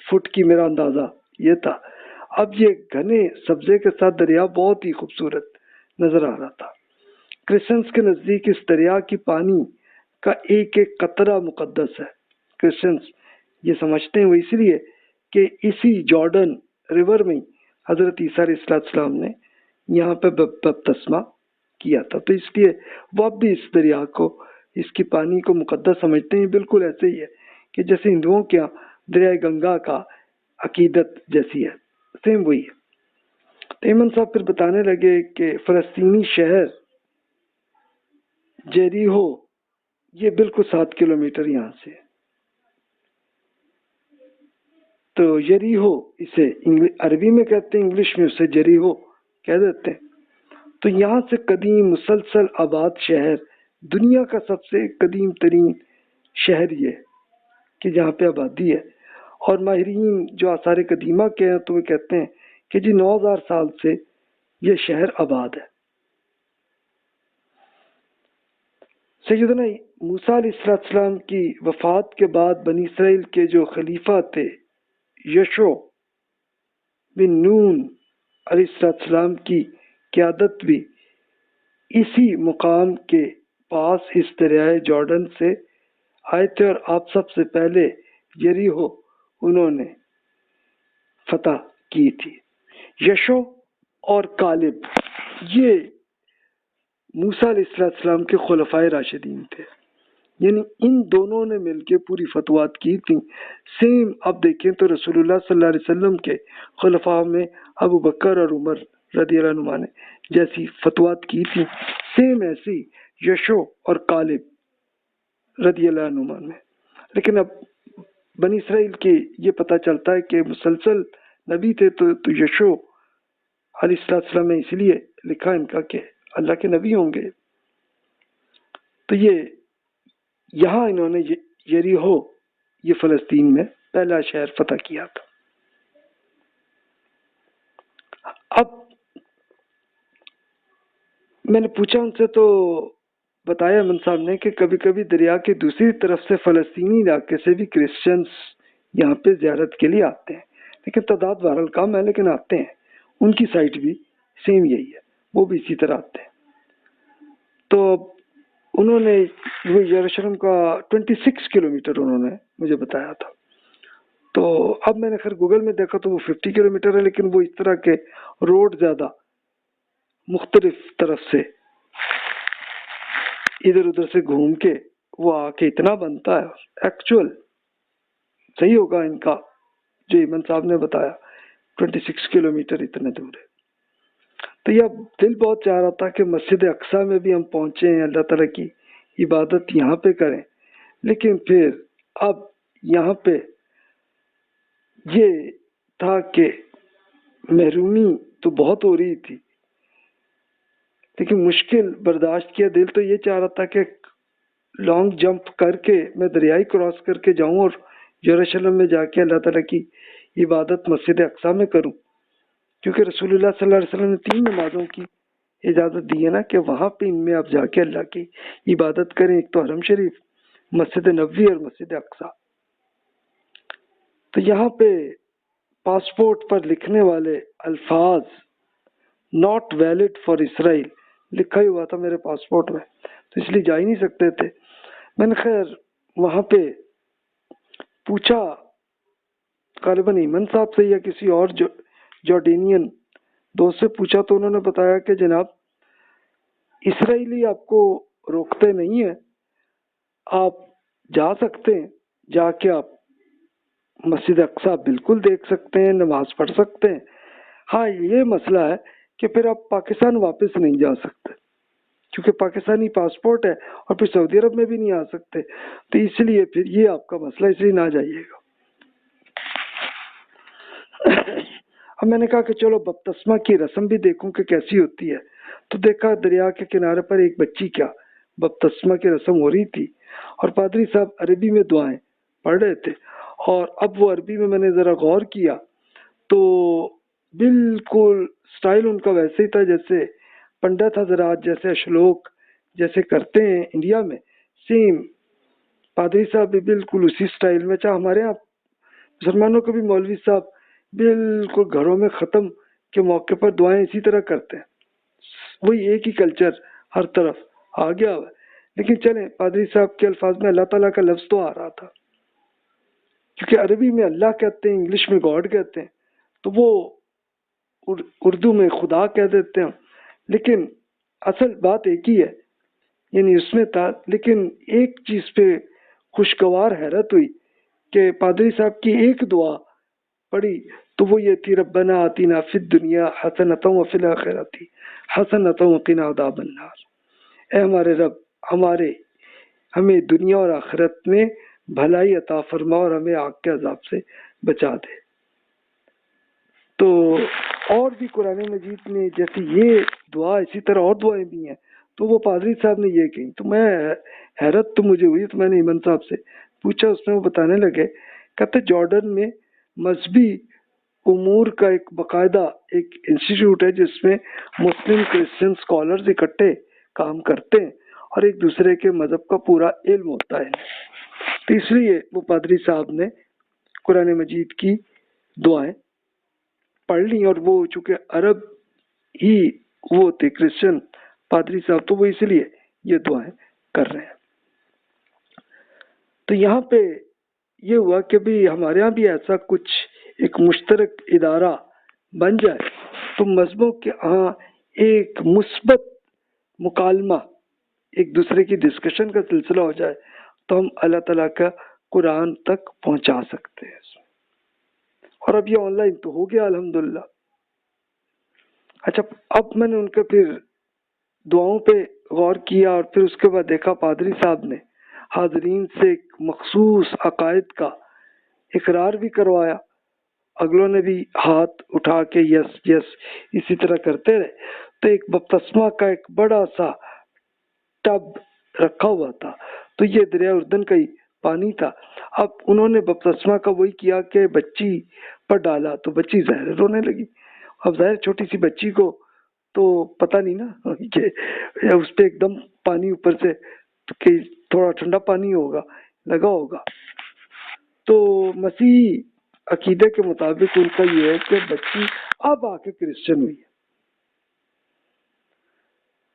Speaker 1: فٹ کی میرا اندازہ یہ تھا. اب یہ گھنے سبزے کے ساتھ دریا بہت ہی خوبصورت نظر آ رہا تھا. کرسچنس کے نزدیک اس دریا کی پانی کا ایک ایک قطرہ مقدس ہے. کرسچنس یہ سمجھتے ہیں وہ اس لیے کہ اسی جارڈن ریور میں حضرت عیسیٰ علیہ السلام نے یہاں پہ بپتسمہ کیا تھا، تو اس لیے وہ اب بھی اس دریا کو، اس کی پانی کو مقدس سمجھتے ہیں. بالکل ایسے ہی ہے کہ جیسے ہندوؤں کے یہاں دریائے گنگا کا عقیدت جیسی ہے، سیم وہی ہے. ایمن صاحب پھر بتانے لگے کہ فلسطینی شہر جیریہو یہ بالکل 7 کلومیٹر یہاں سے، تو یریہو اسے عربی میں کہتے ہیں، انگلش میں اسے جریہو کہہ دیتے ہیں. تو یہاں سے قدیم مسلسل آباد شہر، دنیا کا سب سے قدیم ترین شہر یہ کہ جہاں پہ آبادی ہے. اور ماہرین جو آثار قدیمہ کے ہیں تو وہ کہتے ہیں کہ جی 9000 سال سے یہ شہر آباد ہے. سیدنا موسیٰ علیہ السلام کی وفات کے بعد بنی اسرائیل کے جو خلیفہ تھے یشوع بن نون علیہ السلام کی قیادت بھی اسی مقام کے پاس اس دریائے جارڈن سے آئے تھے، اور آپ سب سے پہلے یریہو انہوں نے فتح کی تھی. یشوع اور کالب یہ موسیٰ علیہ السلام کے خلفائے راشدین تھے، یعنی ان دونوں نے مل کے پوری فتوحات کی تھیں. سیم اب دیکھیں تو رسول اللہ صلی اللہ علیہ وسلم کے خلفاء میں ابو بکر اور عمر رضی اللہ عنہ نے جیسی فتوحات کی تھی، سیم ایسی یشوع اور کالب رضی اللہ عنہ نے. لیکن اب بنی اسرائیل کی یہ پتہ چلتا ہے کہ مسلسل نبی تھے، تو یشوع علیہ السلام نے اس لیے لکھا ان کا کہ اللہ کے نبی ہوں گے. تو یہاں انہوں نے یریحو، یہ فلسطین میں پہلا شہر فتح کیا تھا. اب میں نے پوچھا ان سے، تو بتایا من صاحب نے کہ کبھی کبھی دریا کے دوسری طرف سے فلسطینی علاقے سے بھی کرسچنز یہاں پہ زیارت کے لیے آتے ہیں، لیکن تعداد بہرحال کم ہے، لیکن آتے ہیں. ان کی سائٹ بھی سیم یہی ہے، وہ بھی اسی طرح آتے ہیں. تو انہوں نے وہ یروشلم کا 26 کلومیٹر انہوں نے مجھے بتایا تھا. تو اب میں نے خیر گوگل میں دیکھا تو وہ 50 کلومیٹر ہے، لیکن وہ اس طرح کے روڈ زیادہ مختلف طرف سے ادھر ادھر سے گھوم کے وہ آ کے اتنا بنتا ہے. ایکچوئل صحیح ہوگا ان کا جو ایمن صاحب نے بتایا 26 کلومیٹر اتنے دور ہے. تو یہ دل بہت چاہ رہا تھا کہ مسجد اقصیٰ میں بھی ہم پہنچے ہیں، اللہ تعالیٰ کی عبادت یہاں پہ کریں، لیکن پھر اب یہاں پہ یہ تھا کہ محرومی تو بہت ہو رہی تھی، لیکن مشکل برداشت کیا. دل تو یہ چاہ رہا تھا کہ لانگ جمپ کر کے میں دریائی کراس کر کے جاؤں اور یروشلم میں جا کے اللہ تعالیٰ کی عبادت مسجد اقصیٰ میں کروں، کیونکہ رسول اللہ صلی اللہ علیہ وسلم نے 3 نمازوں کی اجازت دی ہے نا کہ وہاں پہ ان میں آپ جا کے اللہ کی عبادت کریں. ایک تو حرم شریف، مسجد نبوی اور مسجد اقصیٰ. تو یہاں پہ پاسپورٹ پر لکھنے والے الفاظ ناٹ ویلڈ فار اسرائیل لکھا ہی ہوا تھا میرے پاسپورٹ میں، تو اس لیے جا ہی نہیں سکتے تھے. میں نے خیر وہاں پہ پوچھا غالباً ایمن صاحب سے یا کسی اور جارڈینین دوست سے پوچھا، تو انہوں نے بتایا کہ جناب اسرائیلی آپ کو روکتے نہیں ہیں، آپ جا سکتے ہیں، جا کے آپ مسجد اقصیٰ بالکل دیکھ سکتے ہیں، نماز پڑھ سکتے ہیں. ہاں یہ مسئلہ ہے کہ پھر آپ پاکستان واپس نہیں جا سکتے، کیونکہ پاکستانی پاسپورٹ ہے، اور پھر سعودی عرب میں بھی نہیں آ سکتے. تو اس لیے پھر یہ آپ کا مسئلہ، اس لیے نہ جائیے گا. اب میں نے کہا کہ چلو بپتسمہ کی رسم بھی دیکھوں کہ کیسی ہوتی ہے. تو دیکھا دریا کے کنارے پر ایک بچی کیا بپتسمہ کی رسم ہو رہی تھی، اور پادری صاحب عربی میں دعائیں پڑھ رہے تھے. اور اب وہ عربی میں نے ذرا غور کیا تو بالکل سٹائل ان کا ویسے ہی تھا جیسے پنڈت حضرات جیسے شلوک جیسے کرتے ہیں انڈیا میں، سیم پادری صاحب بھی بالکل اسی سٹائل میں. چاہے ہمارے یہاں مسلمانوں کو بھی مولوی صاحب بالکل گھروں میں ختم کے موقع پر دعائیں اسی طرح کرتے ہیں. وہی ایک ہی کلچر ہر طرف آ گیا ہوا ہے. لیکن چلیں پادری صاحب کے الفاظ میں اللہ تعالیٰ کا لفظ تو آ رہا تھا، کیونکہ عربی میں اللہ کہتے ہیں، انگلش میں گاڈ کہتے ہیں، تو وہ اردو میں خدا کہہ دیتے ہیں. لیکن اصل بات ایک ہی ہے، یعنی اس میں تھا. لیکن ایک چیز پہ خوشگوار حیرت ہوئی کہ پادری صاحب کی ایک دعا پڑھی تو وہ یہ تھی، ربنا آتینا فی الدنیا حسنۃ وفی الآخرۃ حسنۃ وقنا عذاب النار. اے ہمارے رب، ہمیں دنیا اور آخرت میں بھلائی عطا فرما اور ہمیں آگ کے عذاب سے بچا دے. تو اور بھی قرآن مجید میں جیسے یہ دعا، اسی طرح اور دعائیں بھی ہیں. تو وہ پادری صاحب نے یہ کہیں تو میں حیرت تو مجھے ہوئی. تو میں نے ایمن صاحب سے پوچھا، اس میں وہ بتانے لگے، کہتے جارڈن میں مذہبی امور کا ایک باقاعدہ ایک انسٹیٹیوٹ ہے جس میں مسلم کرسچن اسکالرز اکٹھے کام کرتے ہیں اور ایک دوسرے کے مذہب کا پورا علم ہوتا ہے. تو اس لیے وہ پادری صاحب نے قرآن مجید کی دعائیں پڑھ لی، اور وہ چونکہ عرب ہی وہ تھے کرسچن پادری صاحب، تو وہ اس لیے یہ دعائیں کر رہے ہیں. تو یہاں پہ یہ ہوا کہ بھی ہمارے ہاں بھی ایسا کچھ ایک مشترک ادارہ بن جائے تو مذہبوں کے ہاں ایک مثبت مکالمہ، ایک دوسرے کی ڈسکشن کا سلسلہ ہو جائے تو ہم اللہ تعالیٰ کا قرآن تک پہنچا سکتے ہیں. اور اب یہ آن لائن تو ہو گیا الحمدللہ. اچھا، اب میں نے ان کے پھر دعاؤں پہ غور کیا اور پھر اس کے بعد دیکھا پادری صاحب نے حاضرین سے ایک مخصوص عقائد کا اقرار بھی کروایا، اگلوں نے بھی ہاتھ اٹھا کے یس یس اسی طرح کرتے رہے، تو ایک بپتسمہ کا ایک بڑا سا ٹب رکھا ہوا تھا، تو یہ دریائے اردن کا ہی پانی تھا۔ اب انہوں نے بپتسمہ کا وہی کیا کہ بچی پر ڈالا، تو بچی ظاہر رونے لگی۔ اب ظاہر چھوٹی سی بچی کو تو پتہ نہیں نا کہ اس پہ ایک دم پانی اوپر سے کہ تھوڑا ٹھنڈا پانی ہوگا لگا ہوگا۔ تو مسیحی عقیدے کے مطابق ان کا یہ ہے کہ بچی اب آ کے کرسچن ہوئی ہے۔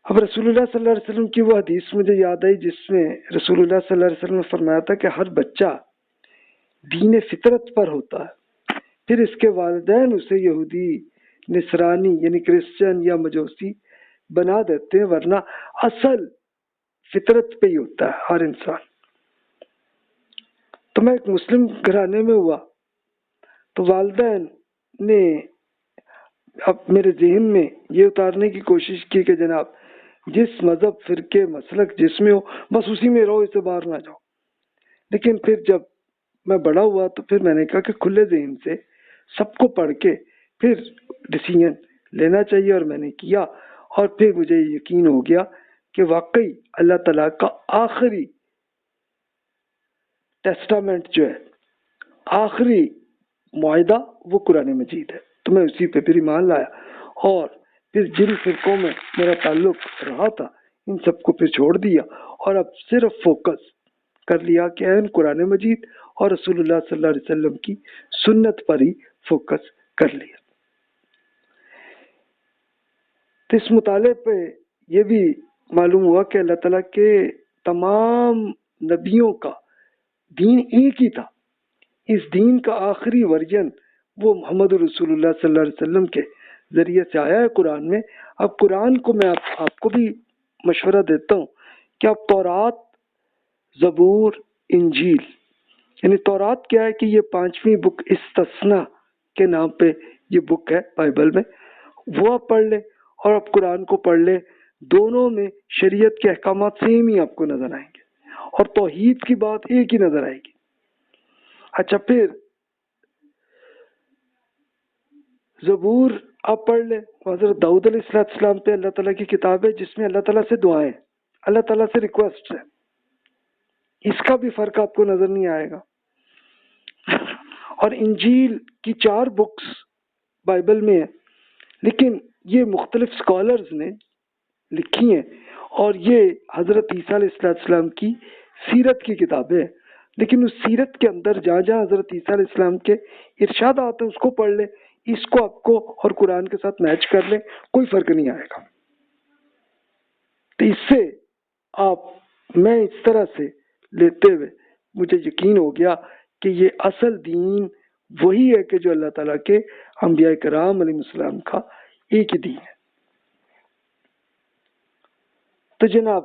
Speaker 1: اب رسول اللہ صلی اللہ علیہ وسلم کی وہ حدیث مجھے یاد آئی جس میں رسول اللہ صلی اللہ علیہ وسلم نے فرمایا تھا کہ ہر بچہ دین فطرت پر ہوتا ہے، پھر اس کے والدین اسے یہودی، نصرانی یعنی کرسچن یا مجوسی بنا دیتے ہیں، ورنہ اصل فطرت پہ ہی ہوتا ہے ہر انسان۔ تو میں ایک مسلم گھرانے میں ہوا، تو والدین نے اب میرے ذہن میں یہ اتارنے کی کوشش کی کہ جناب جس مذہب، فرقے، مسلک جس میں ہو بس اسی میں رہو، اسے باہر نہ جاؤ۔ لیکن پھر جب میں بڑا ہوا تو پھر میں نے کہا کہ کھلے ذہن سے سب کو پڑھ کے پھر ڈیسیژن لینا چاہیے، اور میں نے کیا، اور پھر مجھے یقین ہو گیا کہ واقعی اللہ تعالیٰ کا آخری ٹیسٹامنٹ جو ہے، آخری معاہدہ، وہ قرآن مجید ہے۔ تو میں اسی پہ پھر ایمان لایا، اور پھر جن فرقوں میں میرا تعلق رہا تھا ان سب کو پھر چھوڑ دیا، اور اب صرف فوکس کر لیا کہ این قرآن مجید اور رسول اللہ صلی اللہ علیہ وسلم کی سنت پر ہی فوکس کر لیا۔ تو اس مطالعے پہ یہ بھی معلوم ہوا کہ اللہ تعالیٰ کے تمام نبیوں کا دین ایک ہی تھا۔ اس دین کا آخری ورژن وہ محمد رسول اللہ صلی اللہ علیہ وسلم کے ذریعے سے آیا ہے قرآن میں۔ اب قرآن کو میں آپ کو بھی مشورہ دیتا ہوں کہ آپ تورات، زبور، انجیل، یعنی تورات کیا ہے کہ یہ 5ویں بک استثنا کے نام پہ یہ بک ہے بائبل میں، وہ آپ پڑھ لیں، اور آپ قرآن کو پڑھ لیں، دونوں میں شریعت کے احکامات سیم ہی آپ کو نظر آئیں گے، اور توحید کی بات ایک ہی نظر آئے گی۔ اچھا، پھر زبور آپ پڑھ لیں، حضرت داؤد علیہ السلام پہ اللہ تعالیٰ کی کتاب ہے جس میں اللہ تعالیٰ سے دعائیں، اللہ تعالیٰ سے ریکویسٹ ہے، اس کا بھی فرق آپ کو نظر نہیں آئے گا۔ اور انجیل کی 4 بکس بائبل میں ہے، لیکن یہ مختلف سکالرز نے لکھی ہیں، اور یہ حضرت عیسیٰ علیہ السلام کی سیرت کی کتابیں ہیں، لیکن اس سیرت کے اندر جہاں جہاں حضرت عیسیٰ علیہ السلام کے ارشادات ہیں اس کو پڑھ لیں، اس کو آپ کو اور قرآن کے ساتھ میچ کر لیں، کوئی فرق نہیں آئے گا۔ تو اس سے میں اس طرح سے لیتے ہوئے مجھے یقین ہو گیا کہ یہ اصل دین وہی ہے کہ جو اللہ تعالیٰ کے انبیاء کرام علیہ السلام کا ایک ہی دین ہے۔ تو جناب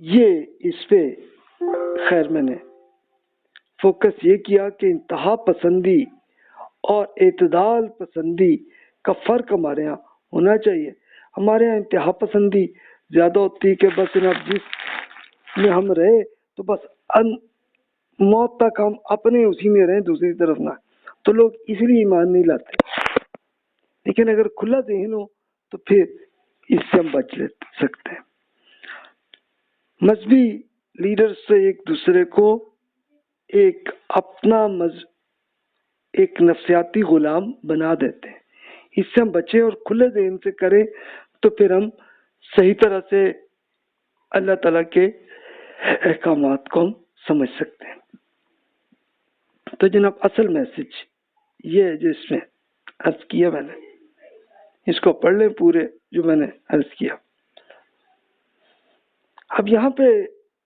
Speaker 1: یہ اس پہ خیر میں نے فوکس یہ کیا کہ انتہا پسندی اور اعتدال پسندی کا فرق ہمارے ہاں ہونا چاہیے۔ ہمارے ہاں انتہا پسندی زیادہ ہوتی ہے کہ بس جناب جس میں ہم رہے تو بس موت تک ہم اپنے اسی میں رہیں، دوسری طرف نہ، تو لوگ اس لیے ایمان نہیں لاتے۔ لیکن اگر کھلا ذہن ہو تو پھر اس سے ہم بچ سکتے ہیں۔ مذہبی لیڈر سے ایک دوسرے کو ایک اپنا ایک نفسیاتی غلام بنا دیتے ہیں، اس سے ہم بچیں اور کھلے ذہن سے کریں تو پھر ہم صحیح طرح سے اللہ تعالیٰ کے احکامات کو ہم سمجھ سکتے ہیں۔ تو جناب اصل میسج یہ ہے جو اس میں عرض کیا میں نے، اس کو پڑھ لیں پورے جو میں نے عرض کیا۔ اب یہاں پہ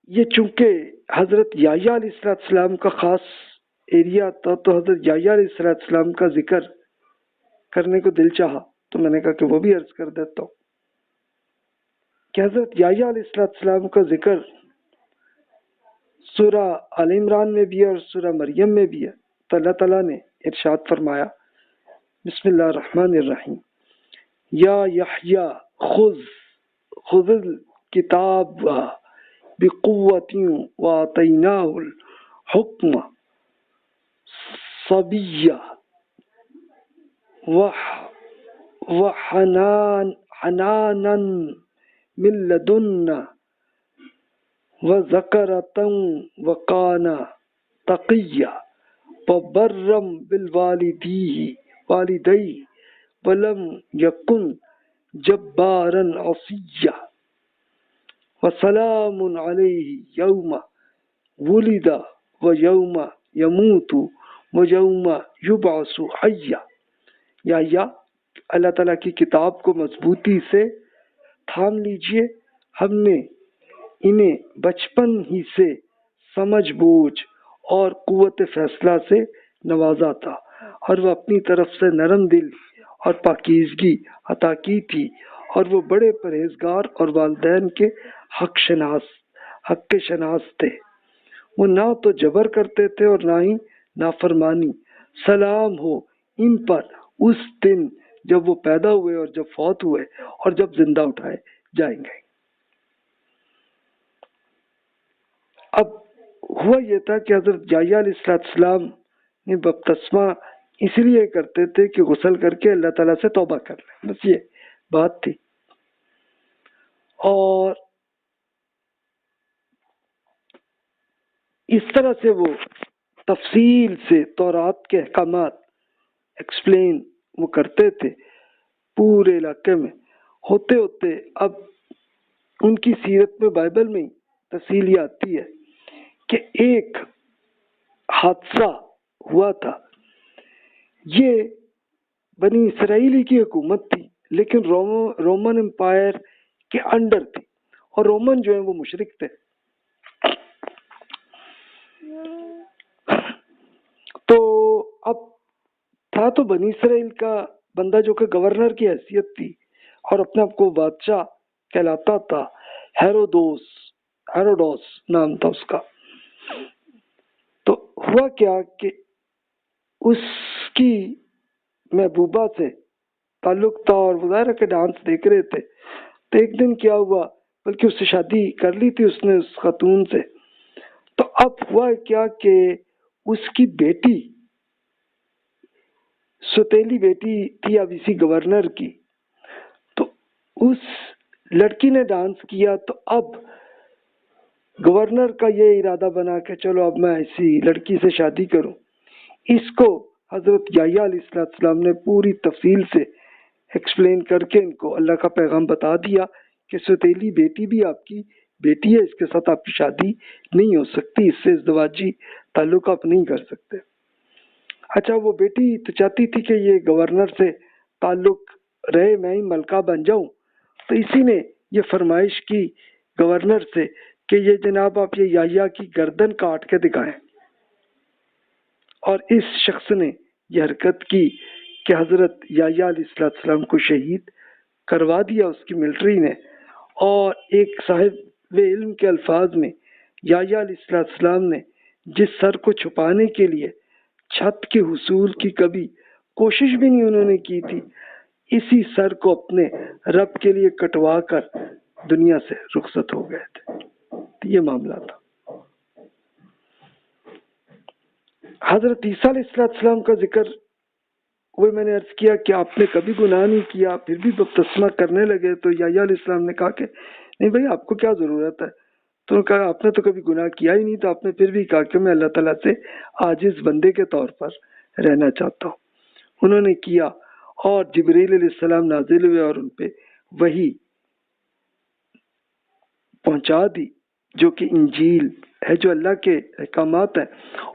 Speaker 1: یہ چونکہ حضرت یحییٰ علیہ السلام کا خاص ایریا تھا تو حضرت یحییٰ علیہ السلام کا ذکر کرنے کو دل چاہا، تو میں نے کہا کہ وہ بھی عرض کر دیتا ہوں کہ حضرت یحییٰ علیہ السلام کا ذکر سورہ آل عمران میں بھی ہے اور سورہ مریم میں بھی ہے۔ تو اللہ تعالیٰ نے ارشاد فرمایا، بسم اللہ الرحمن الرحیم، یا یحییٰ خذ الکتاب بقوت وآتیناہ الحکم صبيا حنانا من لدنا وذكرة وكان تقيا وبرا والديه ولم يكن جبارا عصيا وسلام عليه يوم ولد ويوم يموت ويوم يبعث حيا. یا اللہ تعالیٰ کی کتاب کو مضبوطی سے تھام لیجئے. ہم نے انہیں بچپن ہی سے سمجھ بوجھ اور قوت فیصلہ سے نوازا تھا اور وہ اپنی طرف سے نرم دل اور پاکیزگی عطا کی تھی اور وہ بڑے پرہیزگار اور والدین کے حق کے شناس تھے. وہ نہ تو جبر کرتے تھے اور نہ ہی نافرمانی. سلام ہو ان پر اس دن جب وہ پیدا ہوئے اور جب فوت ہوئے اور جب زندہ اٹھائے جائیں گے. اب ہوا یہ تھا کہ حضرت یحییٰ علیہ السلام نے بپتسمہ اس لیے کرتے تھے کہ غسل کر کے اللہ تعالیٰ سے توبہ کر لیں، بس یہ بات تھی. اور اس طرح سے وہ تفصیل سے تورات کے احکامات ایکسپلین وہ کرتے تھے پورے علاقے میں. ہوتے ہوتے اب ان کی سیرت میں بائبل میں تفصیل یہ آتی ہے کہ ایک حادثہ ہوا تھا. یہ بنی اسرائیلی کی حکومت تھی لیکن رومن امپائر کے انڈر تھی اور رومن جو ہیں وہ مشرک تھے. تو اب تھا تو بنی اسرائیل کا بندہ جو کہ گورنر کی حیثیت تھی اور اپنے آپ کو بادشاہ کہلاتا تھا. ہیروڈوس نام تھا اس کا. تو ہوا کیا کہ اس کی محبوبہ سے تعلق تھا اور وہ ظاہر ہے کہ ڈانس دیکھ رہے تھے. تو ایک دن کیا ہوا، بلکہ اس سے شادی کر لی تھی اس نے اس خاتون سے. تو اب ہوا کیا کہ اس کی بیٹی سوتیلی بیٹی تھی اب اسی گورنر کی. تو اس لڑکی نے ڈانس کیا تو اب گورنر کا یہ ارادہ بنا کہ چلو اب میں اسی لڑکی سے شادی کروں. اس کو حضرت یحییٰ علیہ السلام نے پوری تفصیل سے ایکسپلین کر کے ان کو اللہ کا پیغام بتا دیا کہ سوتیلی بیٹی بھی آپ کی بیٹی ہے، اس کے ساتھ آپ کی شادی نہیں ہو سکتی، اس سے ازدواجی تعلق آپ نہیں کر سکتے. اچھا وہ بیٹی تو چاہتی تھی کہ یہ گورنر سے تعلق رہے، میں ہی ملکہ بن جاؤں. تو اسی نے یہ فرمائش کی گورنر سے کہ یہ جناب آپ یہ یحییٰ کی گردن کاٹ کے دکھائیں. اور اس شخص نے یہ حرکت کی کہ حضرت یحییٰ علیہ السلام کو شہید کروا دیا اس کی ملٹری نے. اور ایک صاحب علم کے الفاظ میں یحییٰ علیہ السلام نے جس سر کو چھپانے کے لیے چھت کے حصول کی کبھی کوشش بھی نہیں انہوں نے کی تھی، اسی سر کو اپنے رب کے لیے کٹوا کر دنیا سے رخصت ہو گئے تھے. یہ معاملہ تھا. حضرت عیسیٰ علیہ السلام کا ذکر وہ میں نے عرض کیا کہ آپ نے کبھی گناہ نہیں کیا پھر بھی بپتسمہ کرنے لگے. تو یحییٰ علیہ السلام نے کہا کہ نہیں بھائی آپ کو کیا ضرورت ہے. تو نے کہا آپ نے تو کبھی گناہ کیا ہی نہیں. تو آپ نے پھر بھی کہا کہ میں اللہ تعالیٰ سے عاجز بندے کے طور پر رہنا چاہتا ہوں. انہوں نے کیا اور جبریل علیہ السلام نازل ہوئے اور ان پہ وحی پہنچا دی جو کہ انجیل ہے، جو اللہ کے احکامات ہیں.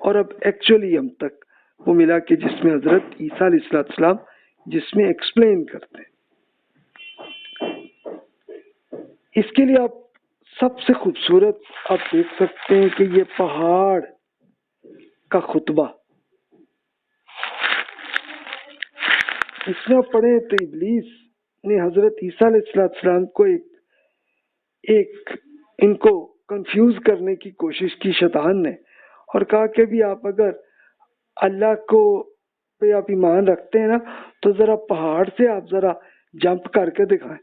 Speaker 1: اور اب ایکچولی ہم تک وہ ملا کہ جس میں حضرت عیسیٰ علیہ السلام جس میں ایکسپلین کرتے ہیں. اس کے لیے آپ سب سے خوبصورت آپ دیکھ سکتے ہیں کہ یہ پہاڑ کا خطبہ اس میں آپ پڑھیں تو ابلیس نے حضرت عیسیٰ علیہ السلام کو ایک ان کو کنفیوز کرنے کی کوشش کی شیطان نے، اور کہا کہ بھی آپ اگر اللہ کو پہ آپ ایمان رکھتے ہیں نا تو ذرا پہاڑ سے آپ ذرا جمپ کر کے دکھائیں.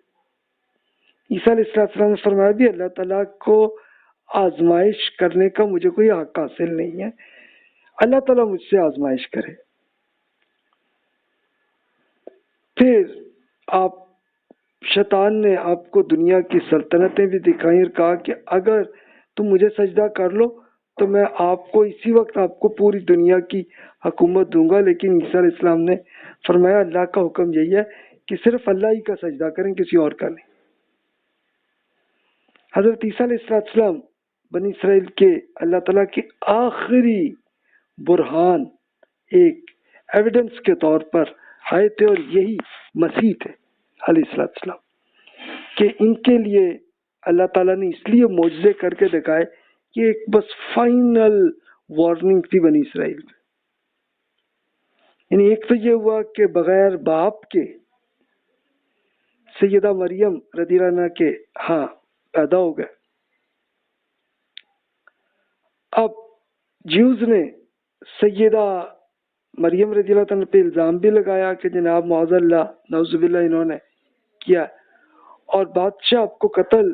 Speaker 1: عیسیٰ علیہ السلام نے فرمایا بھی اللہ تعالیٰ کو آزمائش کرنے کا مجھے کوئی حق حاصل نہیں ہے، اللہ تعالیٰ مجھ سے آزمائش کرے. پھر آپ شیطان نے آپ کو دنیا کی سلطنتیں بھی دکھائیں اور کہا کہ اگر تم مجھے سجدہ کر لو تو میں آپ کو اسی وقت آپ کو پوری دنیا کی حکومت دوں گا. لیکن عیسیٰ علیہ السلام نے فرمایا اللہ کا حکم یہی ہے کہ صرف اللہ ہی کا سجدہ کریں، کسی اور کا نہیں. حضرت عیسیٰ علیہ السلام بنی اسرائیل کے اللہ تعالیٰ کے آخری برہان، ایک ایویڈنس کے طور پر آئے تھے، اور یہی مسیح تھے علیہ السلام، کہ ان کے لیے اللہ تعالیٰ نے اس لیے معجزے کر کے دکھائے کہ ایک بس فائنل وارننگ تھی بنی اسرائیل میں. یعنی ایک تو یہ ہوا کہ بغیر باپ کے سیدہ مریم رضی اللہ عنہا کے ہاں پیدا ہو گئے. اب جیوز نے سیدہ مریم رضی اللہ عنہ پہ الزام بھی لگایا کہ جناب معاذ اللہ نعوذ باللہ انہوں نے کیا، اور بادشاہ آپ کو قتل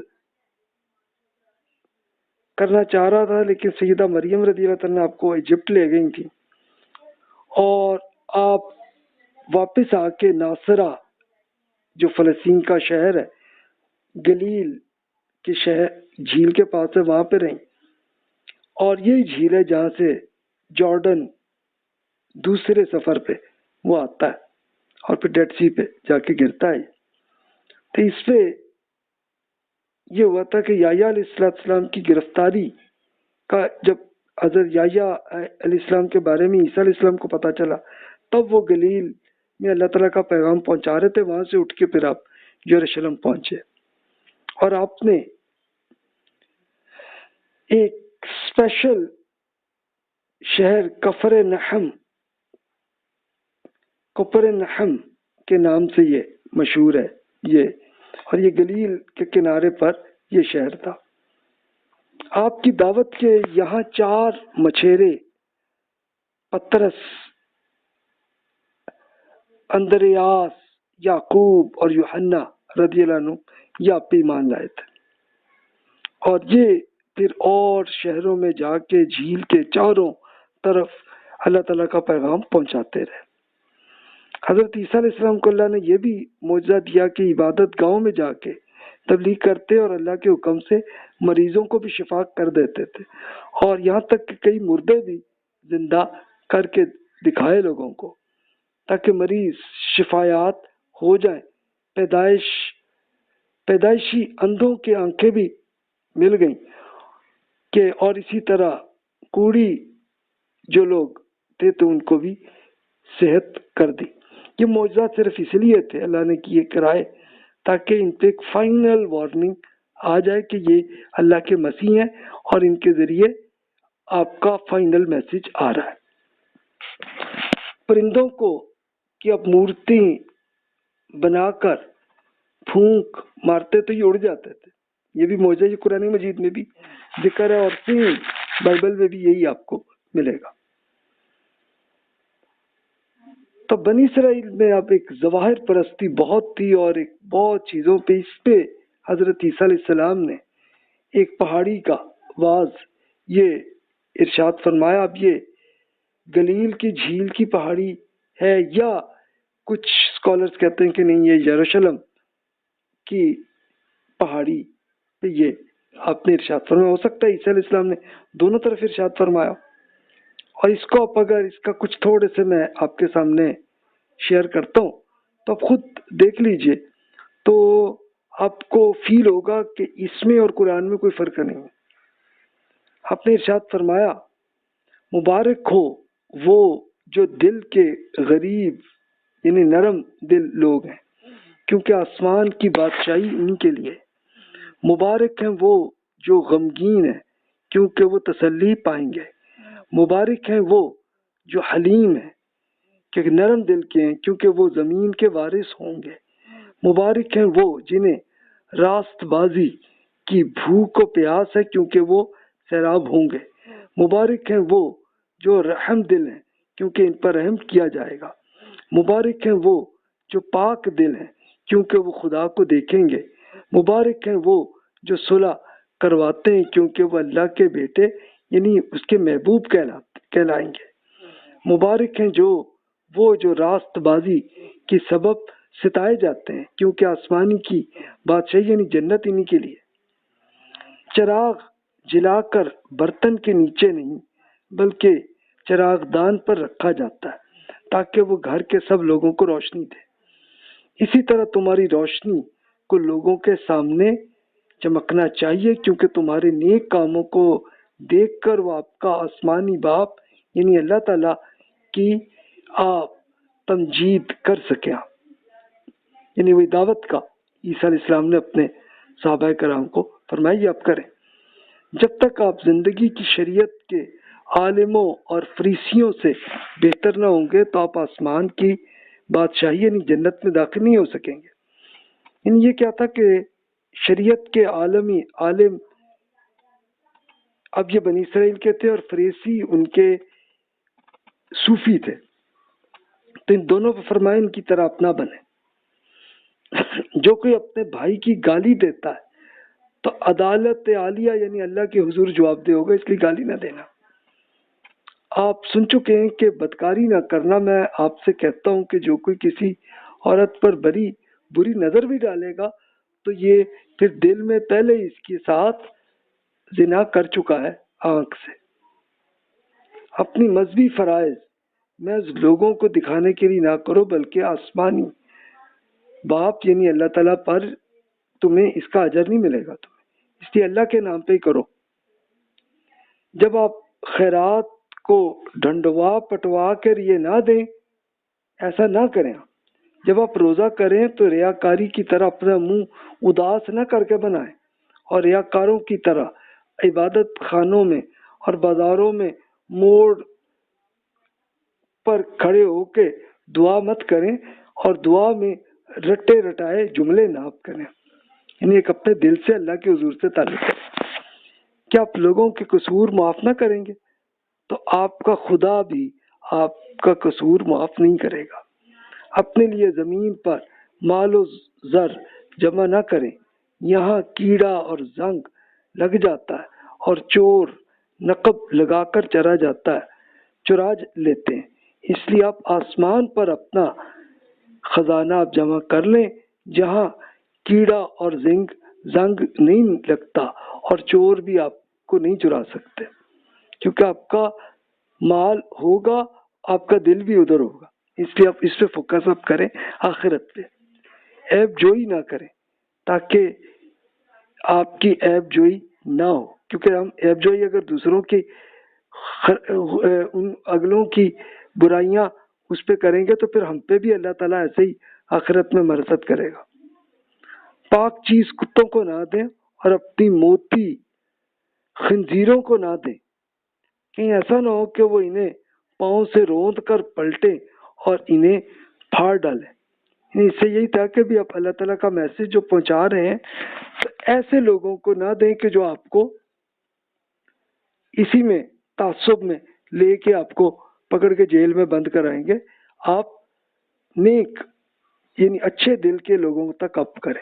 Speaker 1: کرنا چاہ رہا تھا، لیکن سیدہ مریم رضی اللہ عنہ آپ کو ایجپٹ لے گئی تھی، اور آپ واپس آ کے ناصرہ جو فلسطین کا شہر ہے، گلیل کے شہر جھیل کے پاس ہے، وہاں پہ رہیں. اور یہی جھیل ہے جہاں سے جارڈن دوسرے سفر پہ وہ آتا ہے اور پھر ڈیڈ سی پہ جا کے گرتا ہے. تو اس پہ یہ ہوا تھا کہ یحییٰ علیہ السلام کی گرفتاری کا جب حضرت یحییٰ علیہ السلام کے بارے میں عیسیٰ علیہ السلام کو پتہ چلا، تب وہ گلیل میں اللہ تعالیٰ کا پیغام پہنچا رہے تھے. وہاں سے اٹھ کے پھر آپ یروشلم پہنچے، اور آپ نے ایک اسپیشل شہر کفر نحم کے نام سے یہ مشہور ہے یہ، اور یہ گلیل کے کنارے پر یہ شہر تھا. آپ کی دعوت کے یہاں 4 مچھیرے پترس، اندریاس، یعقوب اور یوحنا رضی اللہ عنہ یہ آپ پہ ایمان لائے تھے، اور یہ پھر اور شہروں میں جا کے جھیل کے چاروں طرف اللہ تعالیٰ کا پیغام پہنچاتے رہے. حضرت عیسیٰ علیہ السلام کو اللہ نے یہ بھی معجزہ دیا کہ عبادت گاہوں میں جا کے تبلیغ کرتے اور اللہ کے حکم سے مریضوں کو بھی شفا کر دیتے تھے، اور یہاں تک کہ کئی مردے بھی زندہ کر کے دکھائے لوگوں کو، تاکہ مریض شفایات ہو جائیں. پیدائشی اندھوں کے آنکھیں بھی مل گئیں کہ، اور اسی طرح کوڑی جو لوگ تھے تو ان کو بھی صحت کر دی. یہ معجزات صرف اس لیے تھے اللہ نے کیے کرائے تاکہ ان پہ ایک فائنل وارننگ آ جائے کہ یہ اللہ کے مسیح ہیں اور ان کے ذریعے آپ کا فائنل میسج آ رہا ہے. پرندوں کو کہ اب مورتی بنا کر پھونک مارتے تو یہ اڑ جاتے تھے، یہ بھی معجزہ یہ قرآن مجید میں بھی ذکر ہے، اور سیم بائبل میں بھی یہی آپ کو ملے گا. تو بنی اسرائیل میں اب ایک ظواہر پرستی بہت تھی، اور ایک بہت چیزوں پہ اس پہ حضرت عیسیٰ علیہ السلام نے ایک پہاڑی کا واز یہ ارشاد فرمایا. اب یہ گلیل کی جھیل کی پہاڑی ہے، یا کچھ اسکالرز کہتے ہیں کہ نہیں یہ یروشلم کی پہاڑی پہ یہ آپ نے ارشاد فرمایا. ہو سکتا ہے عیسیٰ علیہ السلام نے دونوں طرف ارشاد فرمایا. اور اس کو آپ اگر اس کا کچھ تھوڑے سے میں آپ کے سامنے شیئر کرتا ہوں تو آپ خود دیکھ لیجئے، تو آپ کو فیل ہوگا کہ اس میں اور قرآن میں کوئی فرق نہیں ہے. آپ نے ارشاد فرمایا مبارک ہو وہ جو دل کے غریب یعنی نرم دل لوگ ہیں، کیونکہ آسمان کی بادشاہی ان کے لیے. مبارک ہیں وہ جو غمگین ہیں، کیونکہ وہ تسلی پائیں گے. مبارک ہیں وہ جو حلیم ہیں، کہ نرم دل کے ہیں، کیونکہ وہ زمین کے وارث ہوں گے. مبارک ہیں وہ جنہیں راست بازی کی بھوک و پیاس ہے، کیونکہ وہ سیراب ہوں گے. مبارک ہیں وہ جو رحم دل ہیں، کیونکہ ان پر رحم کیا جائے گا. مبارک ہیں وہ جو پاک دل ہیں، کیونکہ وہ خدا کو دیکھیں گے. مبارک ہیں وہ جو صلح کرواتے ہیں، کیونکہ وہ اللہ کے بیٹے یعنی اس کے محبوب کہلائیں گے. مبارک ہیں وہ جو راست بازی کی سبب ستائے جاتے ہیں، کیونکہ آسمانی کی بادشاہی یعنی جنت انہی کے لیے۔ چراغ جلا کر برتن کے نیچے نہیں بلکہ چراغ دان پر رکھا جاتا ہے تاکہ وہ گھر کے سب لوگوں کو روشنی دے۔ اسی طرح تمہاری روشنی کو لوگوں کے سامنے چمکنا چاہیے، کیونکہ تمہارے نیک کاموں کو دیکھ کر وہ آپ کا آسمانی باپ یعنی اللہ تعالیٰ کی آپ تمجید کر سکیں۔ یعنی وہی دعوت کا عیسیٰ علیہ السلام نے اپنے صحابہ کرام کو فرمائی آپ کریں۔ جب تک آپ زندگی کی شریعت کے عالموں اور فریسیوں سے بہتر نہ ہوں گے تو آپ آسمان کی بادشاہی یعنی جنت میں داخل نہیں ہو سکیں گے۔ یعنی یہ کیا تھا کہ شریعت کے عالم اب یہ بنی اسرائیل کے تھے اور فریسی ان کے صوفی تھے، تو ان دونوں پر فرمایا ان کی طرح اپنا بنے۔ جو کوئی اپنے بھائی کی گالی دیتا ہے تو عدالت عالیہ یعنی اللہ کے حضور جواب دے ہوگا، اس لیے گالی نہ دینا۔ آپ سن چکے ہیں کہ بدکاری نہ کرنا۔ میں آپ سے کہتا ہوں کہ جو کوئی کسی عورت پر بری نظر بھی ڈالے گا تو یہ پھر دل میں پہلے اس کے ساتھ زنا کر چکا ہے آنکھ سے۔ اپنی مذہبی فرائض محض لوگوں کو دکھانے کے لیے نہ کرو بلکہ آسمانی باپ یعنی اللہ تعالیٰ پر تمہیں اس کا اجر نہیں ملے گا تمہیں، اس لیے اللہ کے نام پہ ہی کرو۔ جب آپ خیرات کو ڈھنڈوا پٹوا کر یہ نہ دیں، ایسا نہ کریں۔ جب آپ روزہ کریں تو ریاکاری کی طرح اپنا منہ اداس نہ کر کے بنائیں، اور ریاکاروں کی طرح عبادت خانوں میں اور بازاروں میں موڑ پر کھڑے ہو کے دعا مت کریں، اور دعا میں رٹے رٹائے جملے نہ کریں۔ یعنی ایک اپنے دل سے اللہ کے حضور سے تعلق ہے۔ کیا آپ لوگوں کے قصور معاف نہ کریں گے تو آپ کا خدا بھی آپ کا قصور معاف نہیں کرے گا۔ اپنے لیے زمین پر مال و زر جمع نہ کریں، یہاں کیڑا اور زنگ لگ جاتا ہے اور چور نقب لگا کر چرا لیتے ہیں۔ اس لیے آپ آسمان پر اپنا خزانہ آپ جمع کر لیں، جہاں کیڑا اور زنگ نہیں لگتا اور چور بھی آپ کو نہیں چرا سکتے، کیونکہ آپ کا مال ہوگا، آپ کا دل بھی ادھر ہوگا۔ اس لیے آپ اس پہ فوکس آپ کریں، آخرت پہ عیب جوئی نہ کریں تاکہ آپ کی عیب جوئی نہ ہو، کیونکہ ہم عیب جوئی اگر دوسروں کی ان اگلوں کی برائیاں اس پہ کریں گے تو پھر ہم پہ بھی اللہ تعالیٰ ایسے ہی آخرت میں مرثد کرے گا۔ پاک چیز کتوں کو نہ دیں اور اپنی موتی خنزیروں کو نہ دیں، کہیں ایسا نہ ہو کہ وہ انہیں پاؤں سے روند کر پلٹیں اور انہیں پھاڑ ڈالیں۔ اس سے یہی تھا کہ بھی آپ اللہ تعالیٰ کا میسج جو پہنچا رہے ہیں تو ایسے لوگوں کو نہ دیں کہ جو آپ کو اسی میں تعصب میں لے کے آپ کو پکڑ کے جیل میں بند کرائیں گے۔ آپ نیک یعنی اچھے دل کے لوگوں تک آپ کریں،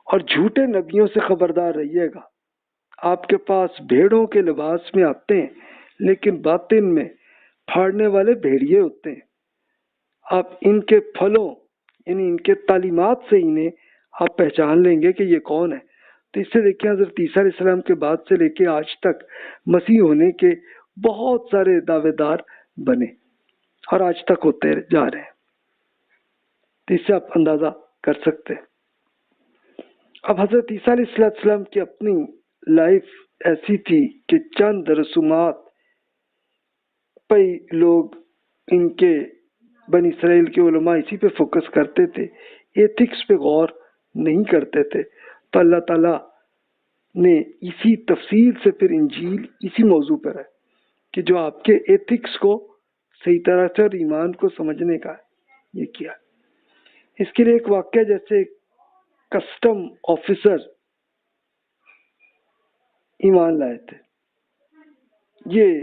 Speaker 1: اور جھوٹے نبیوں سے خبردار رہیے گا۔ آپ کے پاس بھیڑوں کے لباس میں آتے ہیں لیکن باطن میں پھاڑنے والے بھیڑیے ہوتے ہیں۔ آپ ان کے پھلوں یعنی ان کے تعلیمات سے انہیں آپ پہچان لیں گے کہ یہ کون ہے۔ تو اس سے دیکھیں حضرت عیسیٰ علیہ السلام کے بعد سے لے کے آج تک مسیح ہونے کے بہت سارے دعوے دار بنے اور آج تک ہوتے جا رہے ہیں، تو اس سے آپ اندازہ کر سکتے ہیں۔ اب حضرت عیسیٰ علیہ السلام کی اپنی لائف ایسی تھی کہ چند رسومات پہ لوگ ان کے بنی اسرائیل کے علماء اسی پہ فوکس کرتے تھے، ایتھکس پہ غور نہیں کرتے تھے۔ تو اللہ تعالیٰ نے اسی تفصیل سے پھر انجیل اسی موضوع پر ہے کہ جو آپ کے ایتھکس کو صحیح طرح سے اور ایمان کو سمجھنے کا یہ کیا۔ اس کے لیے ایک واقعہ، جیسے کسٹم آفیسر ایمان لائے تھے۔ یہ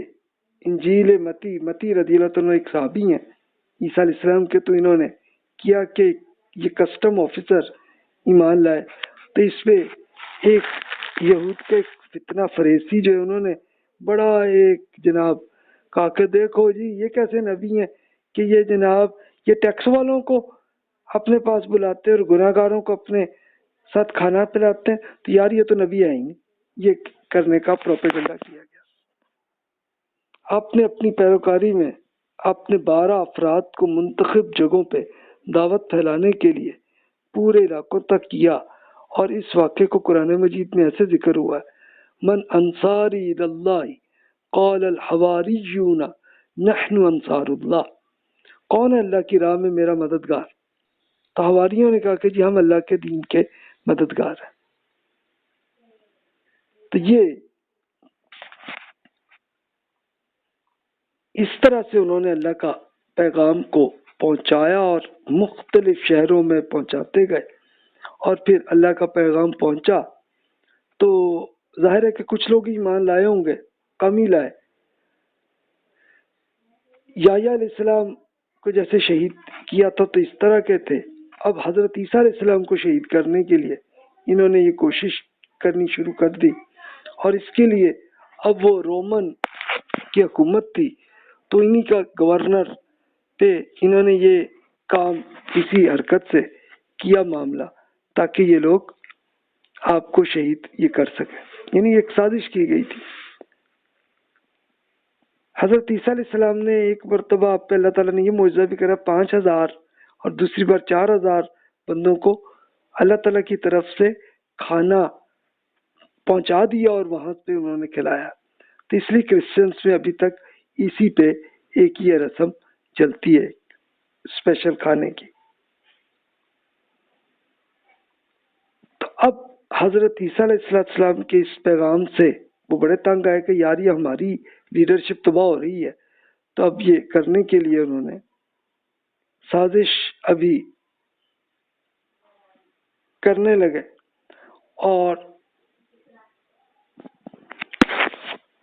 Speaker 1: انجیل متی رضی اللہ عنہ ایک صحابی ہیں عیسیٰ علیہ السلام کے، تو انہوں نے کیا کہ یہ کسٹم آفیسر ایمان لائے، تو اس پہ ایک یہود کا ایک فتنہ فریسی جو ہے انہوں نے بڑا ایک جناب کہا کہ دیکھو جی یہ کیسے نبی ہیں کہ یہ جناب یہ ٹیکس والوں کو اپنے پاس بلاتے ہیں اور گناہ گاروں کو اپنے ساتھ کھانا پلاتے ہیں، تو یار یہ تو نبی آئیں گے۔ یہ کرنے کا پروپیگنڈا کیا گیا۔ آپ نے اپنی پیروکاری میں آپ نے 12 افراد کو منتخب جگہوں پہ دعوت پھیلانے کے لیے پورے علاقوں تک کیا، اور اس واقعے کو قرآن مجید میں ایسے ذکر ہوا ہے، من انصاری اللہ قال الحواریون نحن انصار اللہ، کون ہے اللہ کی راہ میں میرا مددگار؟ تو حواریوں نے کہا کہ جی ہم اللہ کے دین کے مددگار ہیں۔ تو یہ اس طرح سے انہوں نے اللہ کا پیغام کو پہنچایا اور مختلف شہروں میں پہنچاتے گئے، اور پھر اللہ کا پیغام پہنچا تو ظاہر ہے کہ کچھ لوگ ایمان لائے ہوں گے، کم ہی لائے۔ یحییٰ علیہ السلام کو جیسے شہید کیا تھا تو اس طرح کے تھے، اب حضرت عیسیٰ علیہ السلام کو شہید کرنے کے لیے انہوں نے یہ کوشش کرنی شروع کر دی، اور اس کے لیے اب وہ رومن کی حکومت تھی تو انہی کا گورنر پہ انہوں نے یہ کام اسی حرکت سے کیا معاملہ، تاکہ یہ لوگ آپ کو شہید یہ کر سکیں، یعنی ایک سازش کی گئی تھی۔ حضرت عیسیٰ علیہ السلام نے ایک مرتبہ آپ پہ اللہ تعالیٰ نے یہ معجزہ بھی کرا، 5000 اور دوسری بار 4000 بندوں کو اللہ تعالیٰ کی طرف سے کھانا پہنچا دیا اور وہاں پہ انہوں نے کھلایا۔ تو اس لیے کرسچنس میں ابھی تک اسی پہ ایک یہ رسم چلتی ہے اسپیشل کھانے کی۔ تو اب حضرت عیسیٰ علیہ السلام کے اس پیغام سے وہ بڑے تنگ آئے کہ یار یہ ہماری لیڈرشپ تباہ ہو رہی ہے، تو اب یہ کرنے کے لیے انہوں نے سازش ابھی کرنے لگے، اور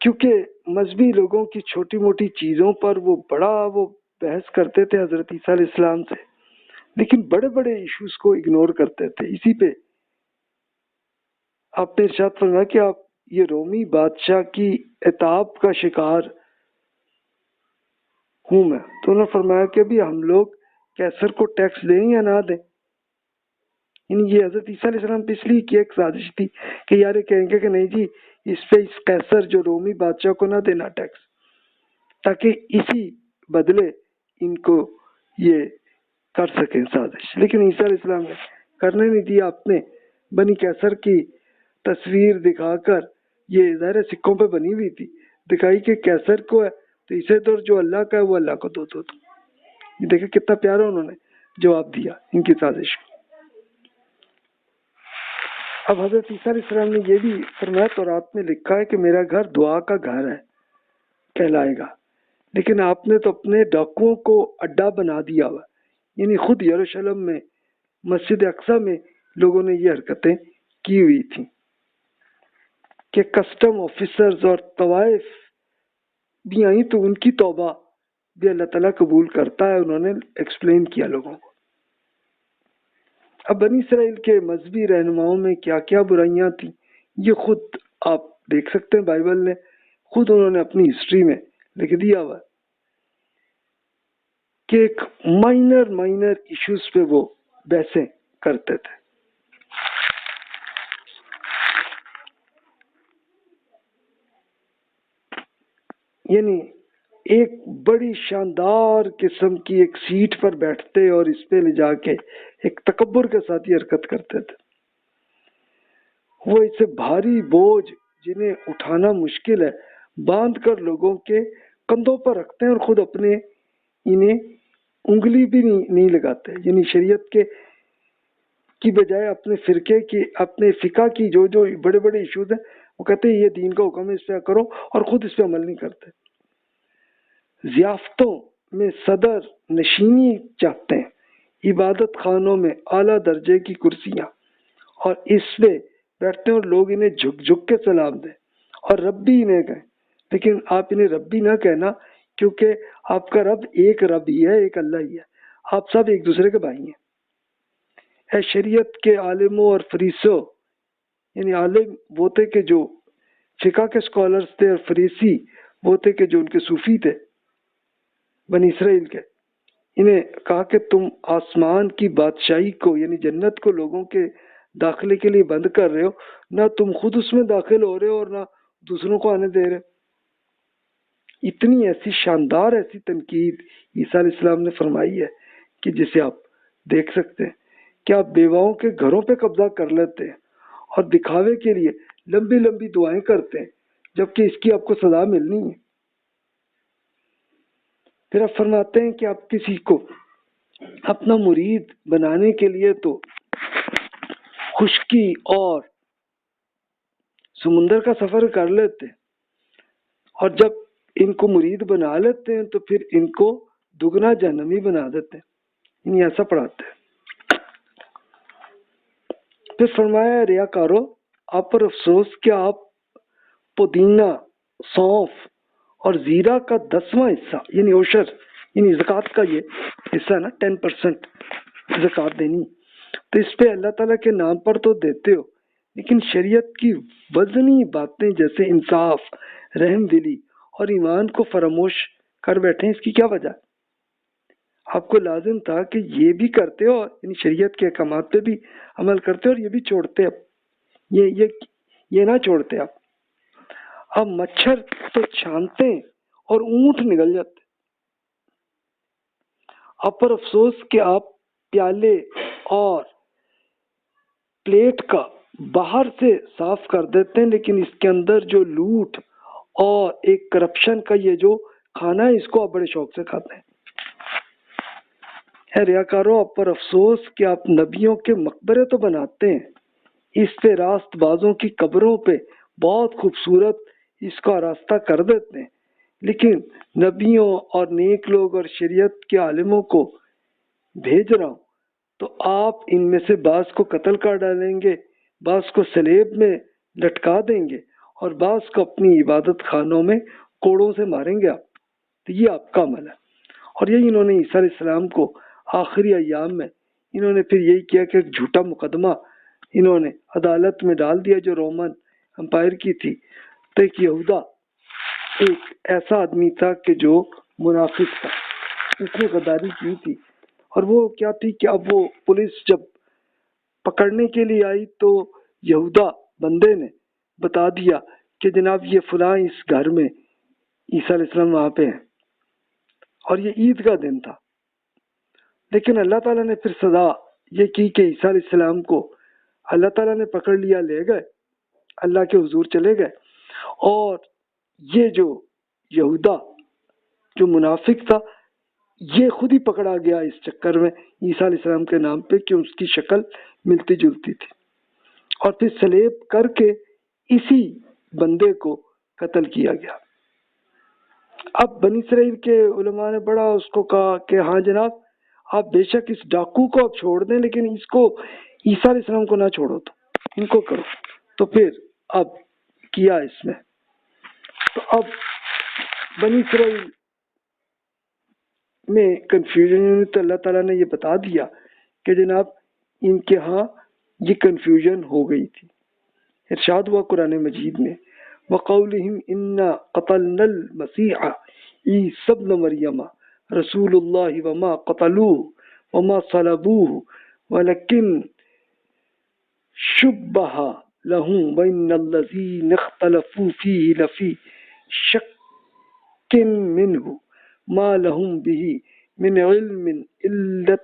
Speaker 1: کیونکہ مذہبی لوگوں کی چھوٹی موٹی چیزوں پر وہ بحث کرتے تھے حضرت عیسیٰ علیہ السلام سے، لیکن بڑے بڑے ایشوز کو اگنور کرتے تھے۔ اسی پہ آپ نے ارشاد فرمایا کہ آپ یہ رومی بادشاہ کی عتاب کا شکار ہوں میں، تو انہوں نے فرمایا کہ ابھی ہم لوگ کیسر کو ٹیکس دیں یا نہ دیں، یعنی یہ حضرت عیسیٰ علیہ السلام پہ اس لیے کی ایک سازش تھی کہ یار یہ کہیں گے کہ نہیں جی اس پہ اس کیسر جو رومی بادشاہ کو نہ دینا ٹیکس، تاکہ اسی بدلے ان کو یہ کر سکیں سازش۔ لیکن عیسیٰ علیہ السلام نے کرنے نہیں دیا، اپنے بنی کیسر کی تصویر دکھا کر، یہ ظاہر سکوں پہ بنی ہوئی تھی، دکھائی کہ کیسر کو ہے تو اسے تو جو اللہ کا ہے وہ اللہ کو دو۔ یہ دیکھیں کتنا پیارا انہوں نے جواب دیا ان کی سازش کو۔ اب حضرت عیسیٰ علیہ السلام نے یہ بھی فرمایا، تورات میں لکھا ہے کہ میرا گھر دعا کا گھر ہے کہلائے گا، لیکن آپ نے تو اپنے ڈاکوؤں کو اڈا بنا دیا ہوا، یعنی خود یروشلم میں مسجد اقصی میں لوگوں نے یہ حرکتیں کی ہوئی تھیں کہ کسٹم آفیسرز اور طوائف بھی آئیں تو ان کی توبہ بھی اللہ تعالیٰ قبول کرتا ہے، انہوں نے ایکسپلین کیا لوگوں کو۔ اب بنی اسرائیل کے مذہبی رہنماؤں میں کیا کیا برائیاں تھیں یہ خود آپ دیکھ سکتے ہیں، بائبل نے خود انہوں نے اپنی ہسٹری میں لکھ دیا ہوا کہ ایک مائنر ایشوز پہ وہ بحثیں کرتے تھے۔ یعنی ایک بڑی شاندار قسم کی ایک سیٹ پر بیٹھتے اور اس پہ لے جا کے ایک تکبر کے ساتھ یہ حرکت کرتے تھے۔ وہ اسے بھاری بوجھ جنہیں اٹھانا مشکل ہے باندھ کر لوگوں کے کندھوں پر رکھتے ہیں اور خود اپنے انہیں انگلی بھی نہیں لگاتے، یعنی شریعت کے کی بجائے اپنے فرقے کی اپنے فقہ کی جو بڑے بڑے ایشوز ہیں وہ کہتے ہیں یہ دین کا حکم ہے اس پہ کرو، اور خود اس پہ عمل نہیں کرتے۔ ضیافتوں میں صدر نشینی چاہتے ہیں، عبادت خانوں میں اعلیٰ درجے کی کرسیاں، اور اس پہ بیٹھتے ہیں اور لوگ انہیں جھک جھک کے سلام دیں اور ربی انہیں کہیں، لیکن آپ انہیں ربی نہ کہنا، کیونکہ آپ کا رب ایک رب ہی ہے، ایک اللہ ہی ہے، آپ سب ایک دوسرے کے بھائی ہیں۔ اے شریعت کے عالموں اور فریسوں، یعنی عالم وہ تھے کہ جو فقہ کے اسکالرز تھے، اور فریسی وہ تھے کہ جو ان کے صوفی تھے بنی اسرائیل کے، انہیں کہا کہ تم آسمان کی بادشاہی کو یعنی جنت کو لوگوں کے داخلے کے لیے بند کر رہے ہو، نہ تم خود اس میں داخل ہو رہے ہو اور نہ دوسروں کو آنے دے رہے ہو۔ اتنی ایسی شاندار ایسی تنقید عیسیٰ علیہ السلام نے فرمائی ہے کہ جسے آپ دیکھ سکتے ہیں کہ آپ بیواؤں کے گھروں پہ قبضہ کر لیتے ہیں اور دکھاوے کے لیے لمبی لمبی دعائیں کرتے ہیں، جبکہ اس کی آپ کو سزا ملنی ہے۔ پھر آپ فرماتے ہیں کہ آپ کسی کو اپنا مرید بنانے کے لیے تو خشکی اور سمندر کا سفر کر لیتے ہیں، اور جب ان کو مرید بنا لیتے ہیں تو پھر ان کو دگنا جہنمی بنا دیتے ہیں، یعنی ایسا پڑھاتے ہیں۔ پھر فرمایا ریاکارو آپ پر افسوس کہ آپ پودینہ، سونف اور زیرہ کا 10واں حصہ یعنی عشر یعنی زکوٰۃ کا یہ حصہ نا 10% زکوٰۃ دینی، تو اس پہ اللہ تعالیٰ کے نام پر تو دیتے ہو، لیکن شریعت کی وزنی باتیں جیسے انصاف، رحم دلی اور ایمان کو فراموش کر بیٹھے ہیں۔ اس کی کیا وجہ ہے؟ آپ کو لازم تھا کہ یہ بھی کرتے ہو، یعنی شریعت کے احکامات پہ بھی عمل کرتے ہو اور یہ بھی چھوڑتے، اب یہ نہ چھوڑتے اب مچھر تو چھانتے ہیں اور اونٹ نگل جاتے۔ آپ پر افسوس کہ آپ پیالے اور پلیٹ کا باہر سے صاف کر دیتے ہیں، لیکن اس کے اندر جو لوٹ اور ایک کرپشن کا یہ جو کھانا ہے اس کو آپ بڑے شوق سے کھاتے ہیں۔ اے ریاکارو آپ پر افسوس کہ آپ نبیوں کے مقبرے تو بناتے ہیں، اس پہ راست بازوں کی قبروں پہ بہت خوبصورت اس کا راستہ کر دیتے ہیں، لیکن نبیوں اور نیک لوگ اور شریعت کے عالموں کو بھیج رہا ہوں تو آپ ان میں سے بعض کو قتل کر ڈالیں گے، بعض کو سلیب میں لٹکا دیں گے اور بعض کو اپنی عبادت خانوں میں کوڑوں سے ماریں گے آپ، تو یہ آپ کا عمل ہے۔ اور یہی انہوں نے عیسیٰ علیہ السلام کو آخری ایام میں انہوں نے پھر یہی کیا کہ ایک جھوٹا مقدمہ انہوں نے عدالت میں ڈال دیا جو رومن امپائر کی تھی، تو ایک یہودا ایک ایسا آدمی تھا کہ جو منافق تھا، اس نے غداری کی تھی، اور وہ کیا تھی کہ اب وہ پولیس جب پکڑنے کے لیے آئی تو یہودا بندے نے بتا دیا کہ جناب یہ فلاں اس گھر میں عیسیٰ علیہ السلام وہاں پہ ہیں، اور یہ عید کا دن تھا۔ لیکن اللہ تعالیٰ نے پھر سزا یہ کی کہ عیسیٰ علیہ السلام کو اللہ تعالیٰ نے پکڑ لیا، لے گئے اللہ کے حضور چلے گئے، اور یہ جو یہودا جو منافق تھا یہ خود ہی پکڑا گیا اس چکر میں عیسیٰ علیہ السلام کے نام پہ کہ اس کی شکل ملتی جلتی تھی، اور پھر سلیب کر کے اسی بندے کو قتل کیا گیا۔ اب بنی اسرائیل کے علماء نے بڑا اس کو کہا کہ ہاں جناب آپ بے شک اس ڈاکو کو آپ چھوڑ دیں، لیکن اس کو عیسیٰ علیہ السلام کو نہ چھوڑو، تو ان کو کرو۔ تو پھر اب کیا اس میں، تو اب بنی اسرائیل میں کنفیوژن، تو اللہ تعالیٰ نے یہ بتا دیا کہ جناب ان کے ہاں یہ کنفیوژن ہو گئی تھی۔ ارشاد ہوا قرآن مجید میں وَقَوْلِهِمْ إِنَّا قَتَلْنَا الْمَسِيحَ عِيسَى ابْنَ مَرْيَمَ رَسُولُ اللَّهِ وَمَا قَتَلُوهُ وَمَا صَلَبُوهُ وَلَكِنْ شُبِّهَ لَهُمْ وَإِنَّ الَّذِينَ اخْتَلَفُوا فِيهِ لَفِي شَكٍّ مِّنْهُ مَا لَهُمْ بِهِ مِنْ عِلْمٍ إِلَّا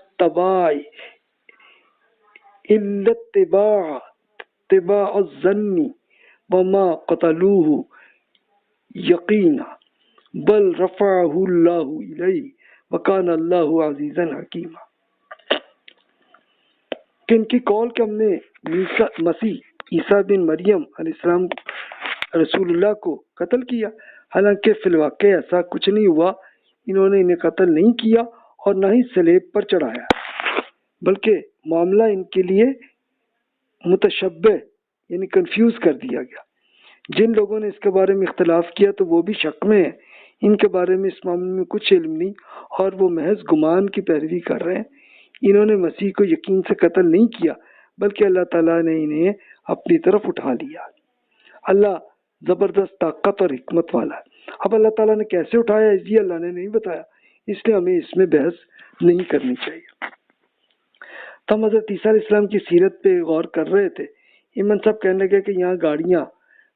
Speaker 1: اتِّبَاعَ الظَّنِّ وَمَا قَتَلُوهُ يَقِينًا بَلْ رَفَعَهُ اللَّهُ إِلَيْهِ وَكَانَ اللَّهُ عَزِيزًا حَكِيمًا، کہ ان کی قول کہ ہم نے مسیح عیسیٰ بن مریم علیہ السلام رسول اللہ کو قتل کیا، حالانکہ فی الواقع ایسا کچھ نہیں ہوا، انہوں نے انہیں قتل نہیں کیا اور نہ ہی سلیب پر چڑھایا، بلکہ معاملہ ان کے لیے متشبہ یعنی کنفیوز کر دیا گیا۔ جن لوگوں نے اس کے بارے میں اختلاف کیا تو وہ بھی شک میں ہیں، ان کے بارے میں اس معاملے میں کچھ علم نہیں اور وہ محض گمان کی پیروی کر رہے ہیں۔ انہوں نے مسیح کو یقین سے قتل نہیں کیا بلکہ اللہ تعالیٰ نے انہیں اپنی طرف اٹھا لیا۔ اللہ زبردست طاقت اور حکمت والا ہے۔ اب اللہ تعالیٰ نے کیسے اٹھایا یہ اللہ نے نہیں بتایا، اس لیے ہمیں اس میں بحث نہیں کرنی چاہیے۔ تو ہم حضرت عیسیٰ علیہ السلام کی سیرت پہ غور کر رہے تھے۔ ایمن صاحب کہنے لگے کہ یہاں گاڑیاں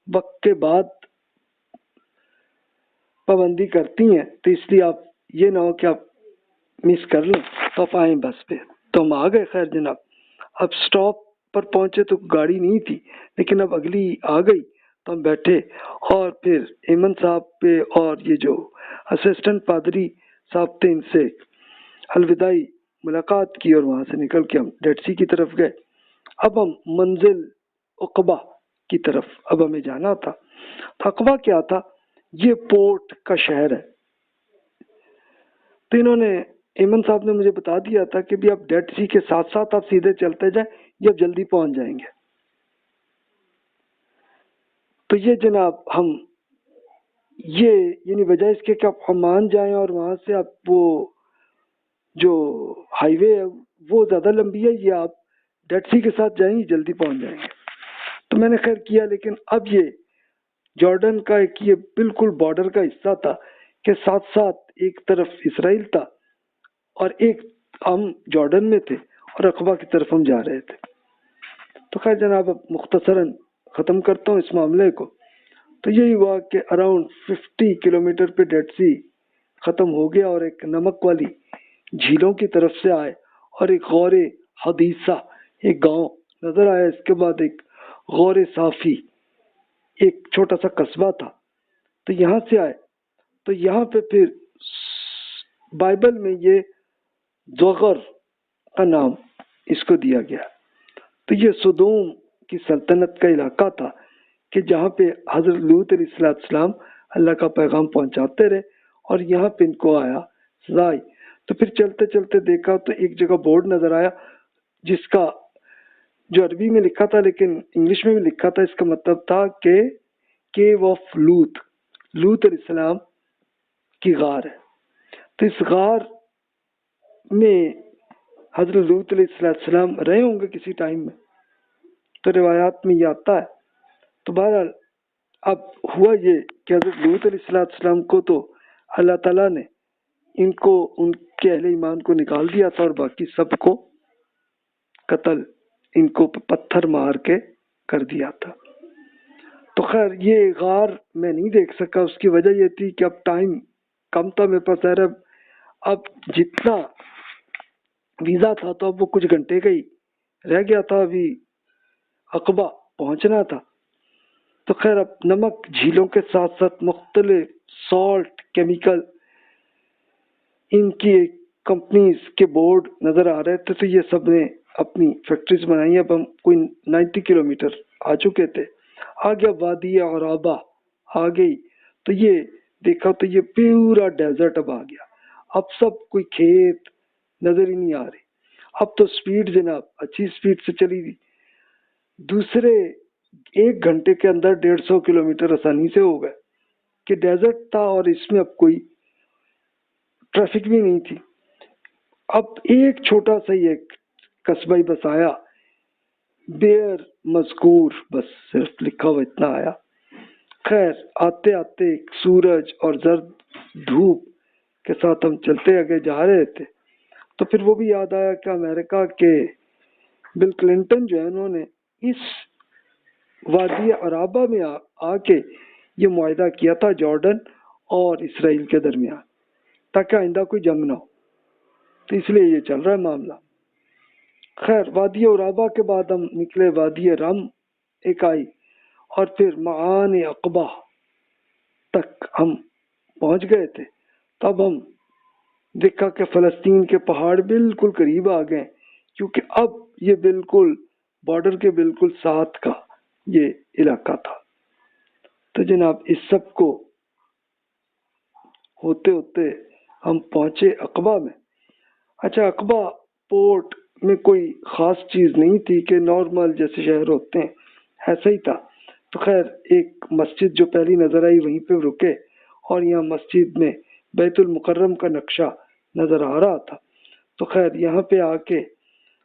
Speaker 1: وقت کے بعد پابندی کرتی ہیں، تو اس لیے آپ یہ نہ ہو کہ آپ مس کر لیں، تو آپ آئیں بس پہ۔ تو ہم آ گئے، خیر جناب اب سٹاپ پر پہنچے تو گاڑی نہیں تھی، لیکن اب اگلی آ گئی تو ہم بیٹھے، اور پھر ایمن صاحب پہ اور یہ جو اسسٹنٹ پادری صاحب تھے ان سے الوداعی ملاقات کی، اور وہاں سے نکل کے ہم ڈیڈ سی کی طرف گئے۔ اب ہم منزل عقبہ کی طرف اب ہمیں جانا تھا۔ تو عقبہ کیا تھا؟ یہ پورٹ کا شہر ہے۔ تو انہوں نے ایمن صاحب نے مجھے بتا دیا تھا کہ بھی آپ ڈیڈ سی کے ساتھ ساتھ آپ سیدھے چلتے جائیں، یہ آپ جلدی پہنچ جائیں گے۔ تو یہ جناب ہم یہ یعنی وجہ اس کے کہ آپ عمان جائیں اور وہاں سے آپ وہ جو ہائی وے ہے وہ زیادہ لمبی ہے، یہ آپ ڈیڈ سی کے ساتھ جائیں گے جلدی پہنچ جائیں گے۔ تو میں نے خیر کیا، لیکن اب یہ جارڈن کا ایک یہ بالکل بارڈر کا حصہ تھا کہ ساتھ ساتھ ایک طرف اسرائیل تھا اور ایک ہم جارڈن میں تھے اور عقبہ کی طرف ہم جا رہے تھے۔ تو خیر جناب اب مختصراً ختم کرتا ہوں اس معاملے کو۔ تو یہی ہوا کہ اراؤنڈ 50 کلومیٹر پہ ڈیڈ سی ختم ہو گیا اور ایک نمک والی جھیلوں کی طرف سے آئے اور ایک غور حدیثہ ایک گاؤں نظر آیا، اس کے بعد ایک غور صافی ایک چھوٹا سا قصبہ تھا۔ تو یہاں سے آئے تو یہاں پہ پھر بائبل میں یہ زغر کا نام اس کو دیا گیا۔ تو یہ سدوم کی سلطنت کا علاقہ تھا کہ جہاں پہ حضرت لوط علیہ السلام اللہ کا پیغام پہنچاتے رہے، اور یہاں پہ ان کو آیا سزا آئی۔ تو پھر چلتے چلتے دیکھا تو ایک جگہ بورڈ نظر آیا جس کا جو عربی میں لکھا تھا لیکن انگلش میں بھی لکھا تھا، اس کا مطلب تھا کہ کیو آف لوط، لوط علیہ السلام کی غار ہے۔ تو اس غار میں حضرت لوط علیہ السلام رہے ہوں گے کسی ٹائم میں، تو روایات میں یہ آتا ہے۔ تو بہرحال اب ہوا یہ کہ حضرت لوط علیہ السلام کو تو اللہ تعالیٰ نے ان کو ان کے اہل ایمان کو نکال دیا تھا، اور باقی سب کو قتل ان کو پتھر مار کے کر دیا تھا۔ تو خیر یہ غار میں نہیں دیکھ سکا، اس کی وجہ یہ تھی کہ اب ٹائم کم تھا میرے پاس، اب جتنا ویزا تھا تو اب وہ کچھ گھنٹے کا ہی رہ گیا تھا، ابھی عقبہ پہنچنا تھا۔ تو خیر اب نمک جھیلوں کے ساتھ ساتھ مختلف سالٹ کیمیکل ان کی کمپنیز کے بورڈ نظر آ رہے تھے، تو یہ سب نے اپنی فیکٹریز بنائی۔ اب ہم کوئی 90 کلومیٹر آ چکے تھے، آ گیا وادی عرابہ آ گئی۔ تو یہ دیکھا تو یہ پورا ڈیزرٹ اب آ گیا، اب سب کوئی کھیت نظر ہی نہیں آ رہی۔ اب تو سپیڈ جناب اچھی سپیڈ سے چلی تھی، دوسرے 1 گھنٹے کے اندر 150 کلومیٹر آسانی سے ہو گئے کہ ڈیزرٹ تھا اور اس میں اب کوئی ٹریفک بھی نہیں تھی۔ اب ایک چھوٹا سا ایک قصبہ بس آیا، بیر مذکور، بس صرف لکھا ہوا اتنا آیا۔ خیر آتے آتے ایک سورج اور زرد دھوپ کے ساتھ ہم چلتے آگے جا رہے تھے، تو پھر وہ بھی یاد آیا کہ امریکہ کے بل کلنٹن جو ہے انہوں نے اس وادی عرابہ میں آ کے یہ معاہدہ کیا تھا جارڈن اور اسرائیل کے درمیان، تاکہ آئندہ کوئی جنگ نہ ہو، تو اس لیے یہ چل رہا ہے معاملہ۔ خیر وادی عرابہ کے بعد ہم نکلے وادی رم ایک آئی، اور پھر معان عقبہ تک ہم پہنچ گئے تھے۔ تب ہم دیکھا کہ فلسطین کے پہاڑ بالکل قریب آ گئے، کیونکہ اب یہ بالکل بارڈر کے بالکل ساتھ کا یہ علاقہ تھا۔ تو جناب اس سب کو ہوتے ہوتے ہم پہنچے عقبہ میں۔ اچھا عقبہ پورٹ میں کوئی خاص چیز نہیں تھی کہ نارمل جیسے شہر ہوتے ہیں ایسا ہی تھا۔ تو خیر ایک مسجد جو پہلی نظر آئی وہیں پہ رکے، اور یہاں مسجد میں بیت المکرم کا نقشہ نظر آ رہا تھا۔ تو خیر یہاں پہ آ کے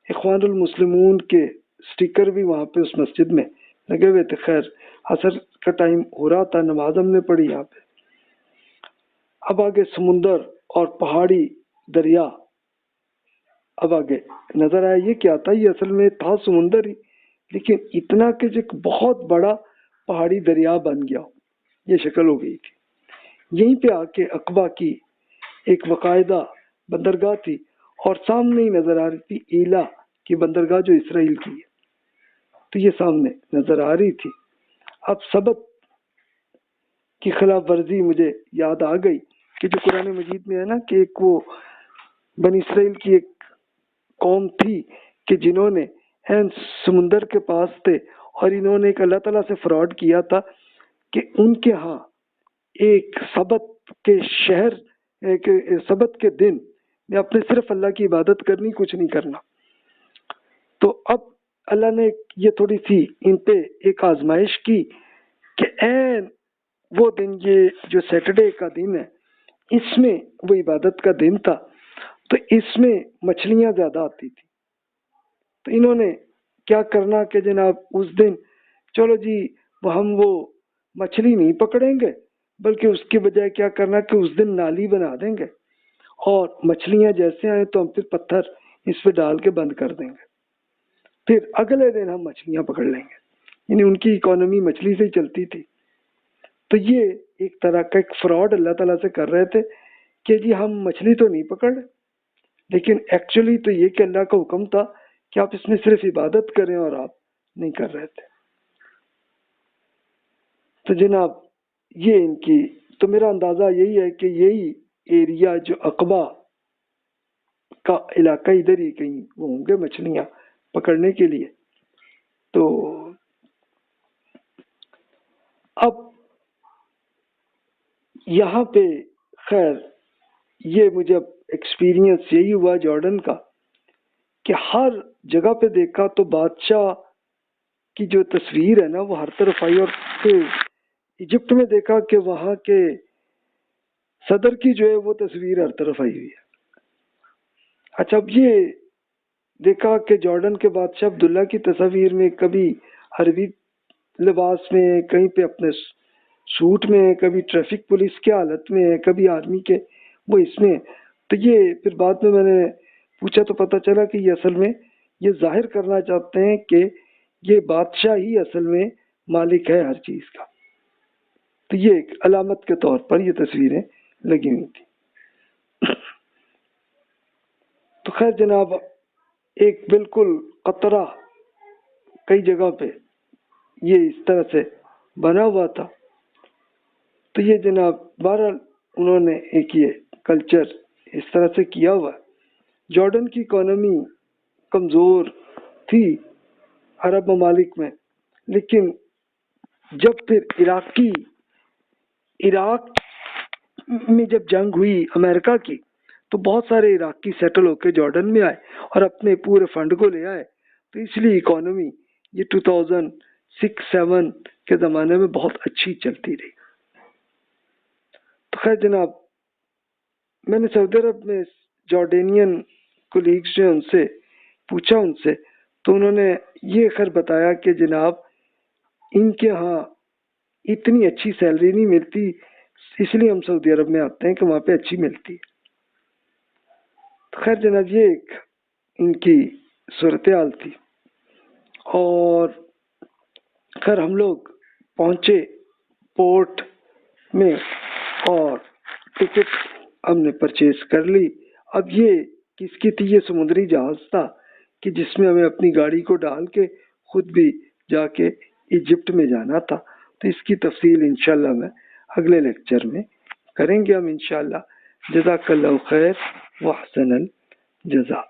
Speaker 1: اخوان المسلمون کے سٹیکر بھی وہاں پہ اس مسجد میں لگے ہوئے تھے۔ خیر عصر کا ٹائم ہو رہا تھا، نماز ہم نے پڑھی یہاں پہ۔ اب آگے سمندر اور پہاڑی دریا اب آگے نظر آیا. یہ کیا تھا؟ یہ اصل میں تھا سمندر ہی، لیکن اتنا کہ ایک بہت بڑا پہاڑی دریا بن گیا، یہ شکل ہو گئی تھی. یہیں پہ آ کے عقبہ کی ایک باقاعدہ بندرگاہ تھی، اور سامنے ہی نظر آ رہی تھی ایلا کی بندرگاہ جو اسرائیل کی ہے. تو یہ سامنے نظر آ رہی تھی. اب سبت کی خلاف ورزی مجھے یاد آ گئی کہ جو قرآن مجید میں ہے نا کہ ایک وہ بنی اسرائیل کی ایک قوم تھی کہ جنہوں نے سمندر کے پاس تھے، اور انہوں نے ایک اللہ تعالیٰ سے فراڈ کیا تھا کہ ان کے ہاں ایک سبت کے شہر سبت کے دن میں اپنے صرف اللہ کی عبادت کرنی، کچھ نہیں کرنا. تو اب اللہ نے یہ تھوڑی سی ان پہ ایک آزمائش کی کہ این وہ دن، یہ جو سیٹرڈے کا دن ہے، اس میں وہ عبادت کا دن تھا، تو اس میں مچھلیاں زیادہ آتی تھی. تو انہوں نے کیا کرنا کہ جناب اس دن چلو جی ہم وہ مچھلی نہیں پکڑیں گے، بلکہ اس کے بجائے کیا کرنا کہ اس دن نالی بنا دیں گے، اور مچھلیاں جیسے آئیں تو ہم پھر پتھر اس پہ ڈال کے بند کر دیں گے، پھر اگلے دن ہم مچھلیاں پکڑ لیں گے. یعنی ان کی اکانومی مچھلی سے ہی چلتی تھی. تو یہ ایک طرح کا ایک فراڈ اللہ تعالیٰ سے کر رہے تھے کہ جی ہم مچھلی تو نہیں پکڑ رہے، لیکن ایکچولی تو یہ کہ اللہ کا حکم تھا کہ آپ اس میں صرف عبادت کریں، اور آپ نہیں کر رہے تھے. تو جناب یہ ان کی، تو میرا اندازہ یہی ہے کہ یہی ایریا جو عقبہ کا علاقہ ادھر ہی کہیں وہ ہوں گے مچھلیاں پکڑنے کے لیے. تو اب یہاں پہ خیر یہ مجھے ایکسپیرینس یہی ہوا جارڈن کا کہ ہر جگہ پہ دیکھا تو بادشاہ کی جو تصویر ہے نا وہ ہر طرف آئی، اور پھر ایجپٹ میں دیکھا کہ وہاں کے صدر کی جو ہے وہ تصویر ہر طرف آئی ہوئی ہے. اچھا اب یہ دیکھا کہ جارڈن کے بادشاہ عبداللہ کی تصاویر میں کبھی عربی لباس میں، کہیں پہ اپنے سوٹ میں، کبھی ٹریفک پولیس کی حالت میں، کبھی آرمی کے وہ اس میں. تو یہ پھر بعد میں نے پوچھا تو پتہ چلا کہ یہ اصل میں یہ ظاہر کرنا چاہتے ہیں کہ یہ بادشاہ ہی اصل میں مالک ہے ہر چیز کا. تو یہ ایک علامت کے طور پر یہ تصویریں لگی ہوئی تھی. تو خیر جناب ایک بالکل قطرہ کئی جگہ پہ یہ اس طرح سے بنا ہوا تھا. تو یہ جناب بہرحال انہوں نے ایک یہ کلچر اس طرح سے کیا ہوا. جارڈن کی اکانومی کمزور تھی عرب ممالک میں، لیکن جب پھر عراق میں جب جنگ ہوئی امریکہ کی، تو بہت سارے عراقی سیٹل ہو کے جارڈن میں آئے اور اپنے پورے فنڈ کو لے آئے. تو اس لیے اکانومی یہ 2006-07 کے زمانے میں بہت اچھی چلتی رہی. تو خیر جناب میں نے سعودی عرب میں جارڈینین کولیگز جو ان سے پوچھا ان سے، تو انہوں نے یہ خیر بتایا کہ جناب ان کے ہاں اتنی اچھی سیلری نہیں ملتی، اس لیے ہم سعودی عرب میں آتے ہیں کہ وہاں پہ اچھی ملتی ہے. تو خیر جناب یہ ایک ان کی صورتحال تھی. اور خیر ہم لوگ پہنچے پورٹ میں اور ٹکٹ ہم نے پرچیز کر لی. اب یہ کس کی تھی؟ یہ سمندری جہاز تھا کہ جس میں ہمیں اپنی گاڑی کو ڈال کے خود بھی جا کے ایجپٹ میں جانا تھا. تو اس کی تفصیل انشاءاللہ میں اگلے لیکچر میں کریں گے ہم انشاءاللہ. جزاک اللہ خیر و احسن الجزا.